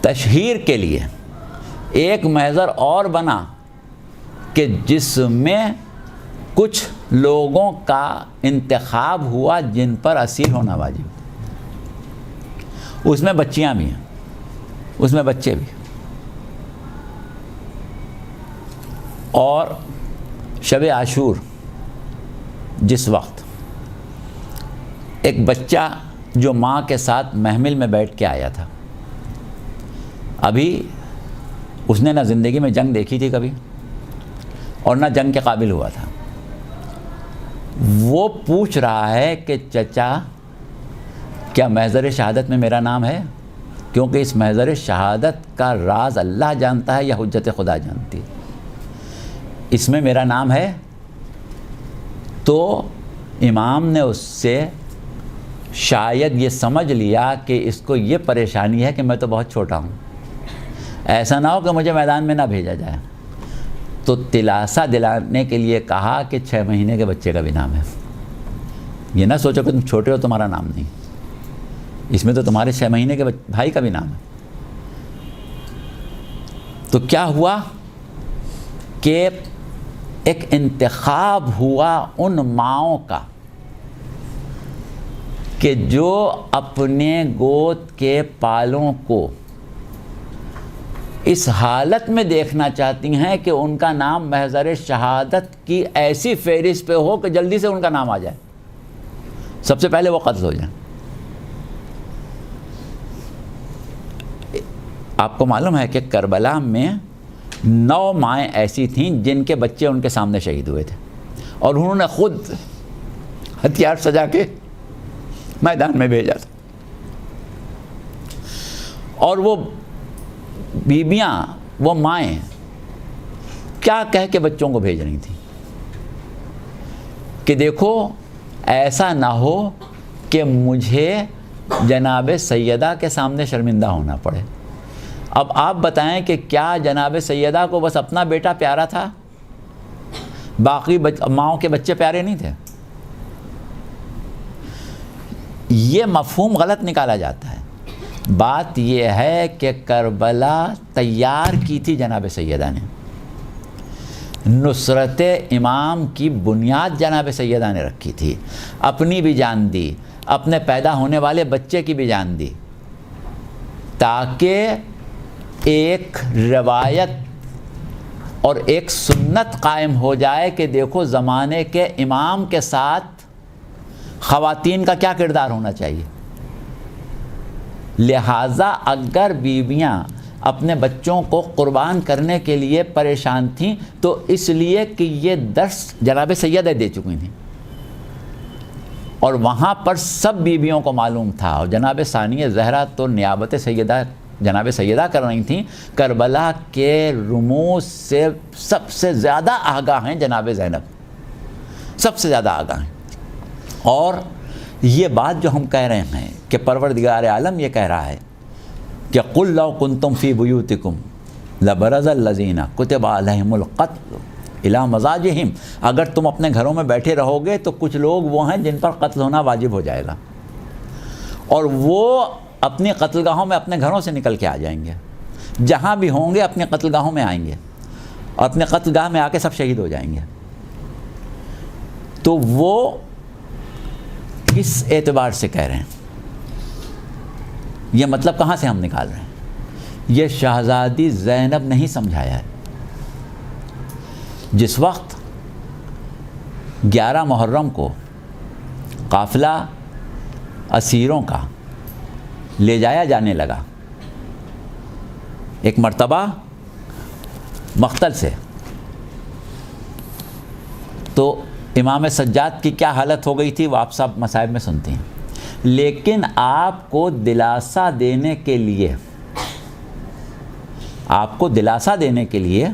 Speaker 1: تشہیر کے لیے ایک محضر اور بنا کہ جس میں کچھ لوگوں کا انتخاب ہوا جن پر اسیر ہونا واجب. اس میں بچیاں بھی ہیں, اس میں بچے بھی. اور شب عاشور جس وقت ایک بچہ جو ماں کے ساتھ محمل میں بیٹھ کے آیا تھا, ابھی اس نے نہ زندگی میں جنگ دیکھی تھی کبھی اور نہ جنگ کے قابل ہوا تھا, وہ پوچھ رہا ہے کہ چچا کیا محضر شہادت میں میرا نام ہے؟ کیونکہ اس محضر شہادت کا راز اللہ جانتا ہے یا حجت خدا جانتی ہے. اس میں میرا نام ہے. تو امام نے اس سے شاید یہ سمجھ لیا کہ اس کو یہ پریشانی ہے کہ میں تو بہت چھوٹا ہوں, ایسا نہ ہو کہ مجھے میدان میں نہ بھیجا جائے. تو دلاسا دلانے کے لیے کہا کہ 6 مہینے کے بچے کا بھی نام ہے. یہ نہ سوچو کہ تم چھوٹے ہو تمہارا نام نہیں, اس میں تو تمہارے 6 مہینے کے بھائی کا بھی نام ہے. تو کیا ہوا کہ ایک انتخاب ہوا ان ماؤں کا کہ جو اپنے گود کے پالوں کو اس حالت میں دیکھنا چاہتی ہیں کہ ان کا نام محضر شہادت کی ایسی فہرست پہ ہو کہ جلدی سے ان کا نام آ جائے, سب سے پہلے وہ قتل ہو جائیں. آپ کو معلوم ہے کہ کربلا میں 9 مائیں ایسی تھیں جن کے بچے ان کے سامنے شہید ہوئے تھے, اور انہوں نے خود ہتھیار سجا کے میدان میں بھیجا تھا. اور وہ بیبیاں, وہ مائیں کیا کہہ کے بچوں کو بھیج رہی تھیں کہ دیکھو ایسا نہ ہو کہ مجھے جناب سیدہ کے سامنے شرمندہ ہونا پڑے. اب آپ بتائیں کہ کیا جناب سیدہ کو بس اپنا بیٹا پیارا تھا, باقی ماؤں کے بچے پیارے نہیں تھے؟ یہ مفہوم غلط نکالا جاتا ہے. بات یہ ہے کہ کربلا تیار کی تھی جناب سیدہ نے, نصرت امام کی بنیاد جناب سیدہ نے رکھی تھی. اپنی بھی جان دی, اپنے پیدا ہونے والے بچے کی بھی جان دی, تاکہ ایک روایت اور ایک سنت قائم ہو جائے کہ دیکھو زمانے کے امام کے ساتھ خواتین کا کیا کردار ہونا چاہیے. لہٰذا اگر بیویاں اپنے بچوں کو قربان کرنے کے لیے پریشان تھیں تو اس لیے کہ یہ درس جناب سیدہ دے چکی تھیں, اور وہاں پر سب بیویوں کو معلوم تھا. اور جناب ثانیہ زہرا تو نیابت سیدہ جناب سیدہ کر رہی تھیں. کربلا کے رموز سے سب سے زیادہ آگاہ ہیں جناب زینب, سب سے زیادہ آگاہ ہیں. اور یہ بات جو ہم کہہ رہے ہیں کہ پروردگار عالم یہ کہہ رہا ہے کہ قُلْ لَوْ كُنْتُمْ فِي بُيُوتِكُمْ لَبَرَزَ الَّذِينَ كُتِبَ عَلَيْهِمُ الْقَتْلُ إِلَىٰ مَضَاجِعِهِمْ. اگر تم اپنے گھروں میں بیٹھے رہو گے تو کچھ لوگ وہ ہیں جن پر قتل ہونا واجب ہو جائے گا, اور وہ اپنی قتل گاہوں میں اپنے گھروں سے نکل کے آ جائیں گے. جہاں بھی ہوں گے اپنے قتل گاہوں میں آئیں گے, اور اپنے قتل گاہ میں آ کے سب شہید ہو جائیں گے. تو وہ اس اعتبار سے کہہ رہے ہیں یہ مطلب کہاں سے ہم نکال رہے ہیں؟ یہ شہزادی زینب نہیں سمجھایا ہے. جس وقت 11 محرم کو قافلہ اسیروں کا لے جایا جانے لگا ایک مرتبہ مقتل سے، تو امام سجاد کی کیا حالت ہو گئی تھی وہ آپ سب مصائب میں سنتے ہیں. لیکن آپ کو دلاسا دینے کے لیے، آپ کو دلاسا دینے کے لیے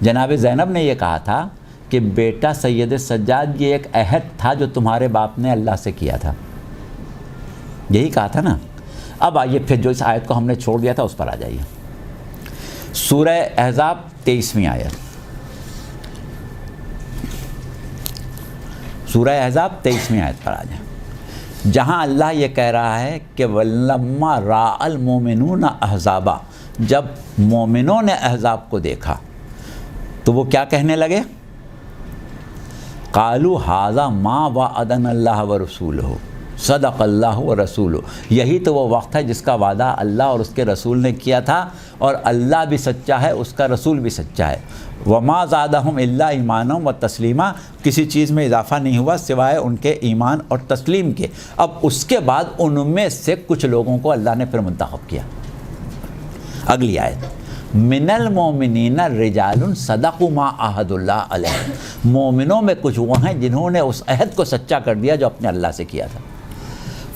Speaker 1: جناب زینب نے یہ کہا تھا کہ بیٹا سید سجاد، یہ ایک عہد تھا جو تمہارے باپ نے اللہ سے کیا تھا. یہی کہا تھا نا. اب آئیے پھر جو اس آیت کو ہم نے چھوڑ دیا تھا اس پر آ جائیے. سورہ احزاب 23ویں آیت. سورہ احزاب 23ویں آیت پر آ جائیں، جہاں اللہ یہ کہہ رہا ہے کہ وَلَمَّا رَأَى الْمُؤْمِنُونَ أَحْزَابًا، جب مومنوں نے احزاب کو دیکھا تو وہ کیا کہنے لگے؟ قالوا هذا ما وعدنا اللہ ورسولہ صدق اللہ ورسولہ. یہی تو وہ وقت ہے جس کا وعدہ اللہ اور اس کے رسول نے کیا تھا، اور اللہ بھی سچا ہے، اس کا رسول بھی سچا ہے. وما زادہم الا ایمانا و تسلیما، کسی چیز میں اضافہ نہیں ہوا سوائے ان کے ایمان اور تسلیم کے. اب اس کے بعد ان میں سے کچھ لوگوں کو اللہ نے پھر منتخب کیا. اگلی آیت، من المومنین رجال صدقوا ما عاہدوا اللہ علیہ، مومنوں میں کچھ وہ ہیں جنہوں نے اس عہد کو سچا کر دیا جو اپنے اللہ سے کیا تھا.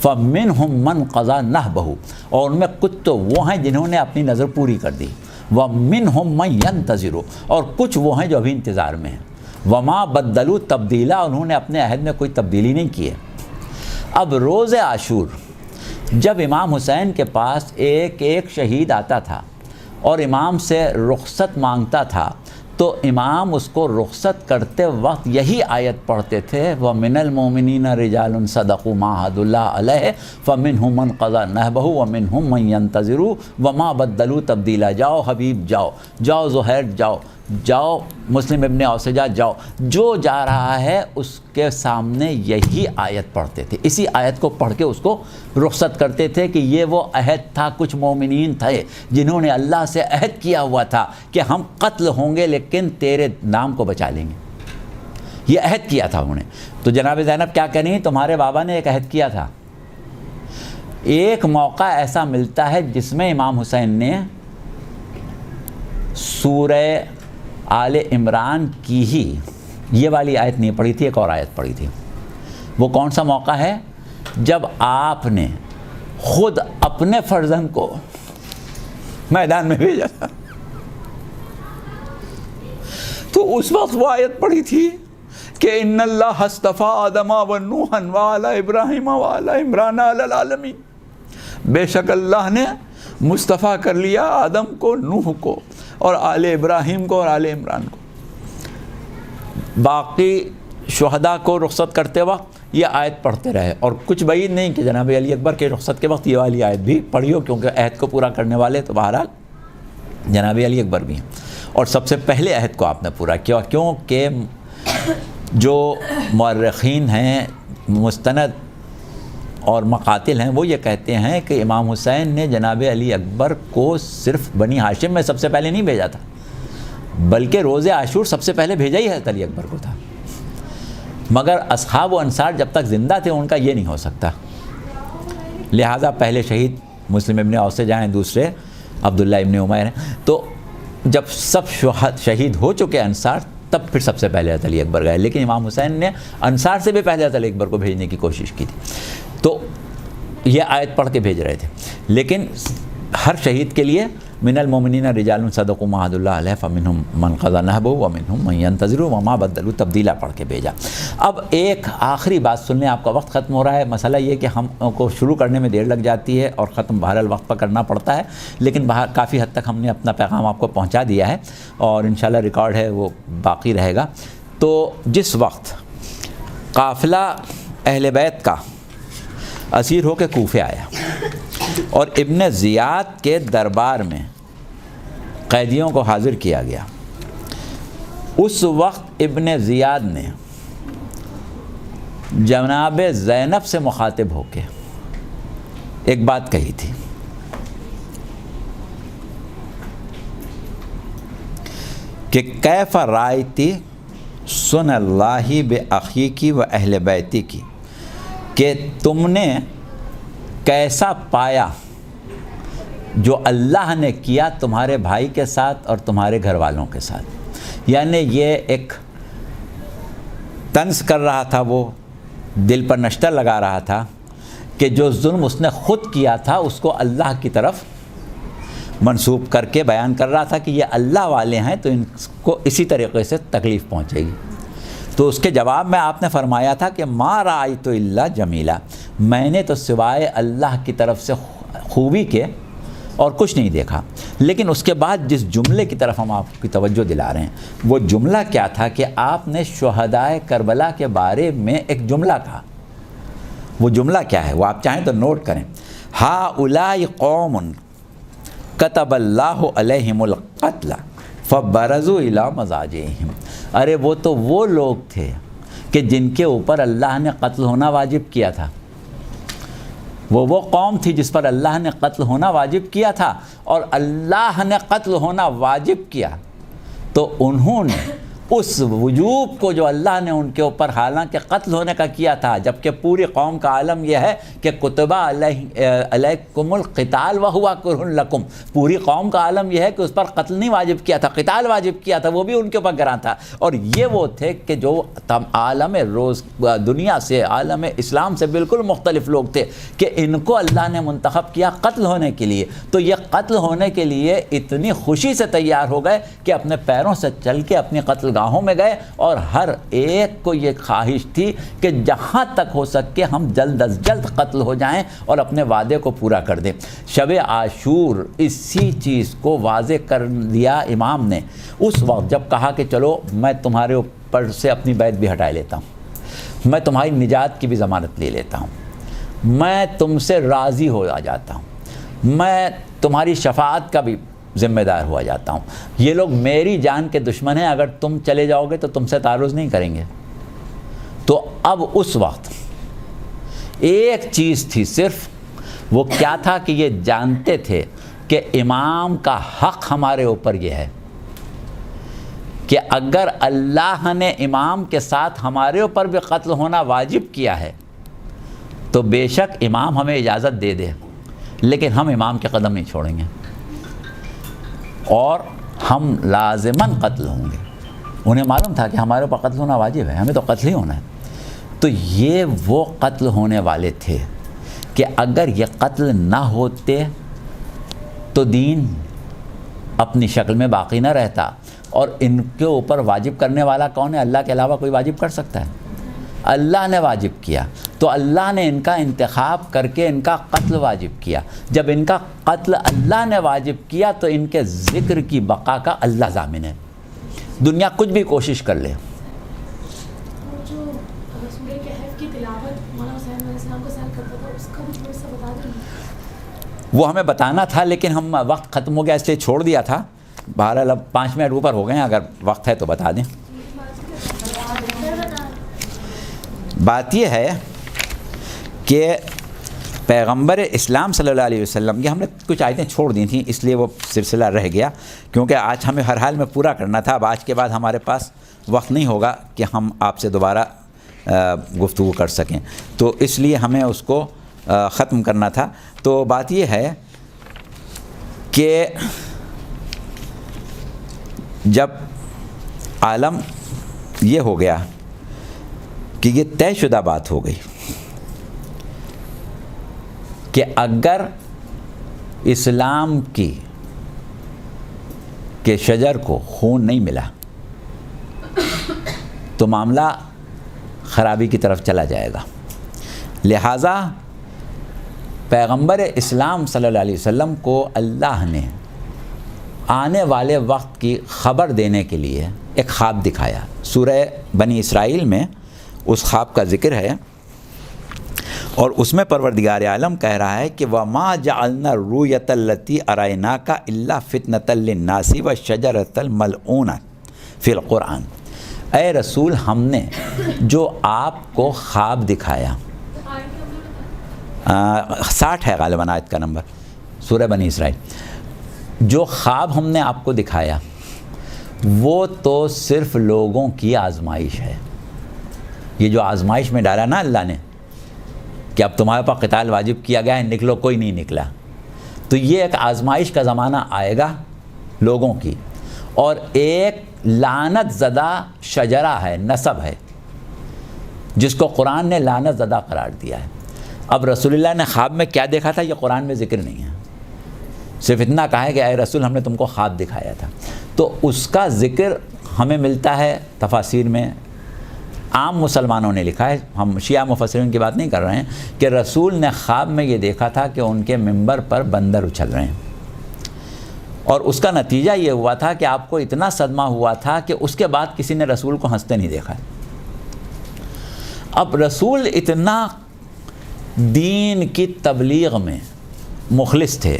Speaker 1: فمنہم من قضى نحبہ، اور ان میں کچھ تو وہ ہیں جنہوں نے اپنی نظر پوری کر دی. ومنہم من ینتظر، اور کچھ وہ ہیں جو ابھی انتظار میں ہیں. وما بدلوا تبدیلا، انہوں نے اپنے عہد میں کوئی تبدیلی نہیں کی ہے. اب روز عاشور جب امام حسین کے پاس ایک ایک شہید آتا تھا اور امام سے رخصت مانگتا تھا، تو امام اس کو رخصت کرتے وقت یہی آیت پڑھتے تھے، وَمِنَ الْمُؤْمِنِينَ رِجَالٌ صَدَقُوا مَا عَاهَدُوا اللَّهَ عَلَيْهِ فَمِنْهُم مَّن قَضَىٰ نَحْبَهُ وَمِنْهُم مَّن يَنتَظِرُ وَمَا بَدَّلُوا تَبْدِيلًا. جاؤ حبیب جاؤ، جاؤ زہیر جاؤ، جاؤ مسلم ابن اوسجہ جاؤ. جو جا رہا ہے اس کے سامنے یہی آیت پڑھتے تھے، اسی آیت کو پڑھ کے اس کو رخصت کرتے تھے کہ یہ وہ عہد تھا. کچھ مومنین تھے جنہوں نے اللہ سے عہد کیا ہوا تھا کہ ہم قتل ہوں گے لیکن تیرے نام کو بچا لیں گے. یہ عہد کیا تھا انہوں نے. تو جناب زینب کیا کہنی، تمہارے بابا نے ایک عہد کیا تھا. ایک موقع ایسا ملتا ہے جس میں امام حسین نے سورہ آل عمران کی ہی یہ والی آیت نہیں پڑھی تھی، ایک اور آیت پڑھی تھی. وہ کون سا موقع ہے؟ جب آپ نے خود اپنے فرزند کو میدان میں بھیجا تھا، تو اس وقت وہ آیت پڑھی تھی کہ ان اللہ اصطفیٰ آدم و نوحا وعلی ابراہیم وعلی عمران علی العالمین، بے شک اللہ نے مصطفیٰ کر لیا آدم کو، نوح کو، اور آل ابراہیم کو اور آل عمران کو. باقی شہداء کو رخصت کرتے وقت یہ آیت پڑھتے رہے، اور کچھ بعید نہیں کہ جناب علی اکبر کے رخصت کے وقت یہ والی آیت بھی پڑھی ہو، کیونکہ عہد کو پورا کرنے والے تو بہرحال جناب علی اکبر بھی ہیں. اور سب سے پہلے عہد کو آپ نے پورا کیا، کیونکہ جو مورخین ہیں، مستند اور مقاتل ہیں، وہ یہ کہتے ہیں کہ امام حسین نے جناب علی اکبر کو صرف بنی ہاشم میں سب سے پہلے نہیں بھیجا تھا، بلکہ روز عاشور سب سے پہلے بھیجا ہی حضرت علی اکبر کو تھا. مگر اصحاب و انصار جب تک زندہ تھے ان کا یہ نہیں ہو سکتا، لہٰذا پہلے شہید مسلم ابن اوسجہ ہیں، دوسرے عبداللہ ابن عمیر ہیں. تو جب سب شہید ہو چکے انصار، تب پھر سب سے پہلے حضرت علی اکبر گئے. لیکن امام حسین نے انصار سے بھی پہلے حضرت علی اکبر کو بھیجنے کی کوشش کی تھی، تو یہ آیت پڑھ کے بھیج رہے تھے. لیکن ہر شہید کے لیے من المؤمنین رجال صدقوا ما عاهدوا الله علیہ فمنهم من قضى نحبه ومنهم من ينتظر وما بدلوا تبدیلا پڑھ کے بھیجا. اب ایک آخری بات سن لیں، آپ کا وقت ختم ہو رہا ہے. مسئلہ یہ کہ ہم کو شروع کرنے میں دیر لگ جاتی ہے اور ختم بہرحال وقت پر کرنا پڑتا ہے، لیکن کافی حد تک ہم نے اپنا پیغام آپ کو پہنچا دیا ہے، اور انشاءاللہ ریکارڈ ہے وہ باقی رہے گا. تو جس وقت قافلہ اہل بیت کا اسیر ہو کے کوفے آیا اور ابن زیاد کے دربار میں قیدیوں کو حاضر کیا گیا، اس وقت ابن زیاد نے جناب زینب سے مخاطب ہو کے ایک بات کہی تھی کہ کیف رائتی سن اللہ بأخیکی و اہل بیتی کی، کہ تم نے کیسا پایا جو اللہ نے کیا تمہارے بھائی کے ساتھ اور تمہارے گھر والوں کے ساتھ. یعنی یہ ایک طنز کر رہا تھا، وہ دل پر نشتر لگا رہا تھا کہ جو ظلم اس نے خود کیا تھا اس کو اللہ کی طرف منسوب کر کے بیان کر رہا تھا کہ یہ اللہ والے ہیں تو ان کو اسی طریقے سے تکلیف پہنچے گی. تو اس کے جواب میں آپ نے فرمایا تھا کہ ما رأیت الا جمیلا، میں نے تو سوائے اللہ کی طرف سے خوبی کے اور کچھ نہیں دیکھا. لیکن اس کے بعد جس جملے کی طرف ہم آپ کی توجہ دلا رہے ہیں وہ جملہ کیا تھا کہ آپ نے شہدائے کربلا کے بارے میں ایک جملہ کہا. وہ جملہ کیا ہے وہ آپ چاہیں تو نوٹ کریں. ہؤلاء قوم کتب اللہ علیہم القتل فبرزوا الی مضاجعہم. ارے وہ تو وہ لوگ تھے کہ جن کے اوپر اللہ نے قتل ہونا واجب کیا تھا. وہ قوم تھی جس پر اللہ نے قتل ہونا واجب کیا تھا، اور اللہ نے قتل ہونا واجب کیا تو انہوں نے اس وجوب کو جو اللہ نے ان کے اوپر حالانکہ قتل ہونے کا کیا تھا، جبکہ پوری قوم کا عالم یہ ہے کہ کتب علیکم القتال وہو کرہ لکم، پوری قوم کا عالم یہ ہے کہ اس پر قتل نہیں واجب کیا تھا، قتال واجب کیا تھا، وہ بھی ان کے اوپر گراں تھا. اور یہ وہ تھے کہ جو عالم روز دنیا سے، عالم اسلام سے بالکل مختلف لوگ تھے کہ ان کو اللہ نے منتخب کیا قتل ہونے کے لیے. تو یہ قتل ہونے کے لیے اتنی خوشی سے تیار ہو گئے کہ اپنے پیروں سے چل کے اپنی قتل گاہوں میں گئے، اور ہر ایک کو یہ خواہش تھی کہ جہاں تک ہو سکے ہم جلد از جلد قتل ہو جائیں اور اپنے وعدے کو پورا کر دیں. شب عاشور اسی چیز کو واضح کر دیا امام نے اس وقت جب کہا کہ چلو میں تمہارے اوپر سے اپنی بیعت بھی ہٹا لیتا ہوں، میں تمہاری نجات کی بھی ضمانت لے لیتا ہوں، میں تم سے راضی ہو جاتا ہوں، میں تمہاری شفاعت کا بھی ذمہ دار ہوا جاتا ہوں. یہ لوگ میری جان کے دشمن ہیں، اگر تم چلے جاؤ گے تو تم سے تعرض نہیں کریں گے. تو اب اس وقت ایک چیز تھی صرف، وہ کیا تھا کہ یہ جانتے تھے کہ امام کا حق ہمارے اوپر یہ ہے کہ اگر اللہ نے امام کے ساتھ ہمارے اوپر بھی قتل ہونا واجب کیا ہے تو بے شک امام ہمیں اجازت دے دے، لیکن ہم امام کے قدم نہیں چھوڑیں گے اور ہم لازماً قتل ہوں گے. انہیں معلوم تھا کہ ہمارے اوپر قتل ہونا واجب ہے، ہمیں تو قتل ہی ہونا ہے. تو یہ وہ قتل ہونے والے تھے کہ اگر یہ قتل نہ ہوتے تو دین اپنی شکل میں باقی نہ رہتا. اور ان کے اوپر واجب کرنے والا کون ہے؟ اللہ کے علاوہ کوئی واجب کر سکتا ہے؟ اللہ نے واجب کیا، تو اللہ نے ان کا انتخاب کر کے ان کا قتل واجب کیا. جب ان کا قتل اللہ نے واجب کیا تو ان کے ذکر کی بقا کا اللہ ضامن ہے. دنیا کچھ بھی کوشش کر لے. وہ ہمیں بتانا تھا لیکن ہم وقت ختم ہو گیا اس لیے چھوڑ دیا تھا. بہرحال اب 5 منٹ اوپر ہو گئے ہیں، اگر وقت ہے تو بتا دیں. بات یہ ہے کہ پیغمبر اسلام صلی اللہ علیہ وسلم، یہ ہم نے کچھ آیتیں چھوڑ دی تھیں اس لیے وہ سلسلہ رہ گیا، کیونکہ آج ہمیں ہر حال میں پورا کرنا تھا. اب آج کے بعد ہمارے پاس وقت نہیں ہوگا کہ ہم آپ سے دوبارہ گفتگو کر سکیں، تو اس لیے ہمیں اس کو ختم کرنا تھا. تو بات یہ ہے کہ جب عالم یہ ہو گیا کہ یہ طے شدہ بات ہو گئی کہ اگر اسلام کی کے شجر کو خون نہیں ملا تو معاملہ خرابی کی طرف چلا جائے گا. لہٰذا پیغمبر اسلام صلی اللہ علیہ وسلم کو اللہ نے آنے والے وقت کی خبر دینے کے لیے ایک خواب دکھایا. سورہ بنی اسرائیل میں اس خواب کا ذکر ہے اور اس میں پروردگار عالم کہہ رہا ہے کہ وَمَا جَعَلْنَا الرُّؤْيَةَ الَّتِي أَرَيْنَاكَ إِلَّا فِتْنَةً لِلنَّاسِ وَالشَّجَرَةَ الْمَلْعُونَةَ فِي الْقُرْآنِ. اے رسول، ہم نے جو آپ کو خواب دکھایا 60 ہے غالباً آیت کا نمبر، سورہ بنی اسرائیل. جو خواب ہم نے آپ کو دکھایا وہ تو صرف لوگوں کی آزمائش ہے. یہ جو آزمائش میں ڈالا نا اللہ نے کہ اب تمہارے پاس قتال واجب کیا گیا ہے، نکلو، کوئی نہیں نکلا، تو یہ ایک آزمائش کا زمانہ آئے گا لوگوں کی، اور ایک لعنت زدہ شجرہ ہے، نسب ہے، جس کو قرآن نے لعنت زدہ قرار دیا ہے. اب رسول اللہ نے خواب میں کیا دیکھا تھا یہ قرآن میں ذکر نہیں ہے، صرف اتنا کہا ہے کہ اے رسول ہم نے تم کو خواب دکھایا تھا. تو اس کا ذکر ہمیں ملتا ہے تفاسیر میں، عام مسلمانوں نے لکھا ہے، ہم شیعہ مفسرین کی بات نہیں کر رہے ہیں، کہ رسول نے خواب میں یہ دیکھا تھا کہ ان کے منبر پر بندر اچھل رہے ہیں، اور اس کا نتیجہ یہ ہوا تھا کہ آپ کو اتنا صدمہ ہوا تھا کہ اس کے بعد کسی نے رسول کو ہنستے نہیں دیکھا. اب رسول اتنا دین کی تبلیغ میں مخلص تھے،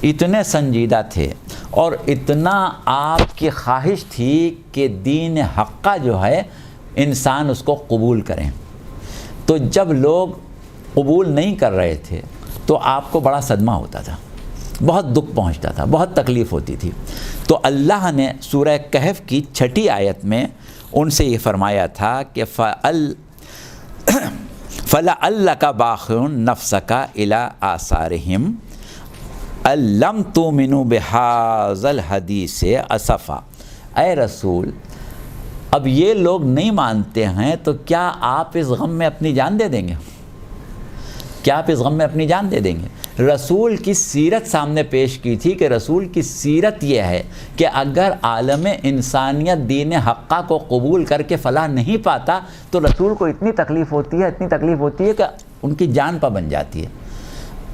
Speaker 1: اتنے سنجیدہ تھے، اور اتنا آپ کی خواہش تھی کہ دین حقہ جو ہے انسان اس کو قبول کریں. تو جب لوگ قبول نہیں کر رہے تھے تو آپ کو بڑا صدمہ ہوتا تھا، بہت دکھ پہنچتا تھا، بہت تکلیف ہوتی تھی. تو اللہ نے سورہ کہف کی 6 آیت میں ان سے یہ فرمایا تھا کہ فَلَعَلَّكَ بَاخِعٌ نَفْسَكَ إِلَىٰ آثَارِهِمْ إِن لَّمْ تُؤْمِنُوا بِهَٰذَا الْحَدِيثِ أَسَفًا. اے رسول اب یہ لوگ نہیں مانتے ہیں تو کیا آپ اس غم میں اپنی جان دے دیں گے؟ کیا آپ اس غم میں اپنی جان دے دیں گے؟ رسول کی سیرت سامنے پیش کی تھی کہ رسول کی سیرت یہ ہے کہ اگر عالم انسانیت دین حقہ کو قبول کر کے فلاح نہیں پاتا تو رسول کو اتنی تکلیف ہوتی ہے کہ ان کی جان پہ بن جاتی ہے.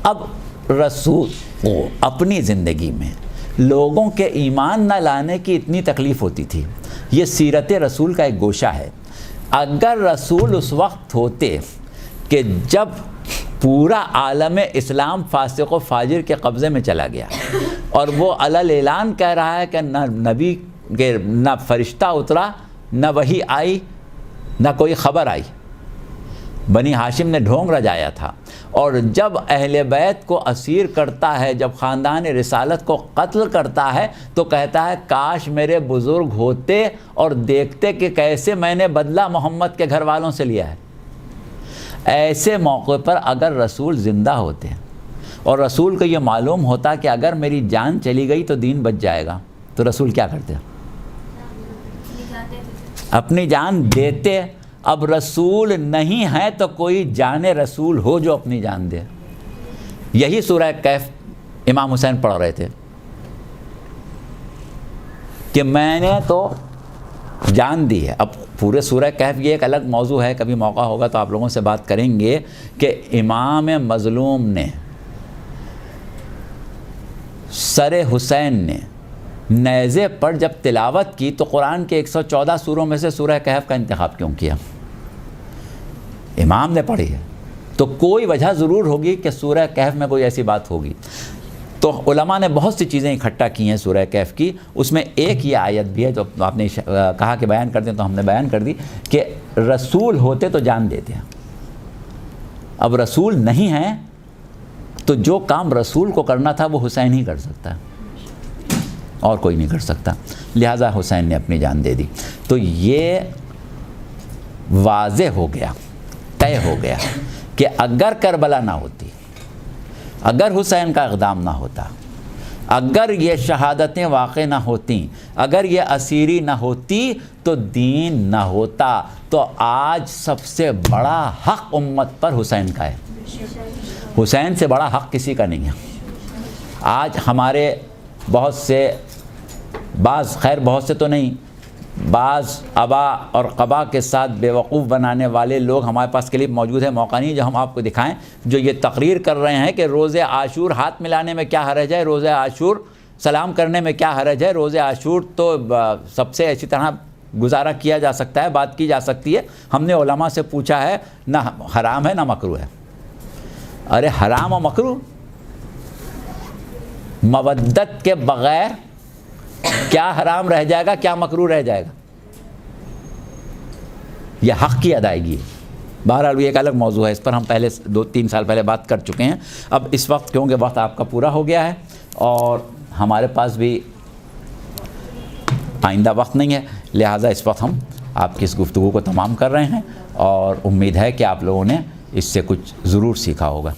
Speaker 1: اب رسول کو اپنی زندگی میں لوگوں کے ایمان نہ لانے کی اتنی تکلیف ہوتی تھی. یہ سیرت رسول کا ایک گوشہ ہے. اگر رسول اس وقت ہوتے کہ جب پورا عالم اسلام فاسق و فاجر کے قبضے میں چلا گیا اور وہ علل اعلان کہہ رہا ہے کہ نہ نبی کے نہ فرشتہ اترا، نہ وحی آئی، نہ کوئی خبر آئی، بنی ہاشم نے ڈھونگ رجایا تھا، اور جب اہل بیت کو اسیر کرتا ہے، جب خاندان رسالت کو قتل کرتا ہے تو کہتا ہے کاش میرے بزرگ ہوتے اور دیکھتے کہ کیسے میں نے بدلہ محمد کے گھر والوں سے لیا ہے. ایسے موقع پر اگر رسول زندہ ہوتے اور رسول کو یہ معلوم ہوتا کہ اگر میری جان چلی گئی تو دین بچ جائے گا، تو رسول کیا کرتے؟ اپنی جان دیتے. اب رسول نہیں ہے تو کوئی جان رسول ہو جو اپنی جان دے. یہی سورہ کہف امام حسین پڑھ رہے تھے کہ میں نے تو جان دی ہے. اب پورے سورہ کہف یہ ایک الگ موضوع ہے، کبھی موقع ہوگا تو آپ لوگوں سے بات کریں گے کہ امام مظلوم نے، سر حسین نے نیزے پر جب تلاوت کی تو قرآن کے 114 سوروں میں سے سورہ کہف کا انتخاب کیوں کیا؟ امام نے پڑھی ہے تو کوئی وجہ ضرور ہوگی کہ سورہ کہف میں کوئی ایسی بات ہوگی. تو علماء نے بہت سی چیزیں اکٹھا کی ہیں سورہ کہف کی. اس میں ایک یہ آیت بھی ہے جو آپ نے کہا کہ بیان کر دیں تو ہم نے بیان کر دی کہ رسول ہوتے تو جان دیتے ہیں. اب رسول نہیں ہیں تو جو کام رسول کو کرنا تھا وہ حسین ہی کر سکتا ہے اور کوئی نہیں کر سکتا، لہٰذا حسین نے اپنی جان دے دی. تو یہ واضح ہو گیا، طے ہو گیا کہ اگر کربلا نہ ہوتی، اگر حسین کا اقدام نہ ہوتا، اگر یہ شہادتیں واقع نہ ہوتیں، اگر یہ اسیری نہ ہوتی تو دین نہ ہوتا. تو آج سب سے بڑا حق امت پر حسین کا ہے. حسین سے بڑا حق کسی کا نہیں ہے. آج ہمارے بہت سے بہت سے تو نہیں، بعض ابا اور قبا کے ساتھ بیوقوف بنانے والے لوگ ہمارے پاس کلپ موجود ہے، موقع نہیں جو ہم آپ کو دکھائیں، جو یہ تقریر کر رہے ہیں کہ روزے عاشور ہاتھ ملانے میں کیا حرج ہے، روزے عاشور سلام کرنے میں کیا حرج ہے، روزے عاشور تو سب سے اچھی طرح گزارا کیا جا سکتا ہے، بات کی جا سکتی ہے. ہم نے علماء سے پوچھا ہے نہ حرام ہے نہ مکروہ ہے. ارے حرام و مکروہ مودت کے بغیر کیا حرام رہ جائے گا، کیا مکروہ رہ جائے گا؟ یہ حق کی ادائیگی ہے. بہرحال یہ ایک الگ موضوع ہے، اس پر ہم پہلے 2-3 سال پہلے بات کر چکے ہیں. اب اس وقت کیونکہ وقت آپ کا پورا ہو گیا ہے اور ہمارے پاس بھی آئندہ وقت نہیں ہے، لہٰذا اس وقت ہم آپ کی اس گفتگو کو تمام کر رہے ہیں، اور امید ہے کہ آپ لوگوں نے اس سے کچھ ضرور سیکھا ہوگا.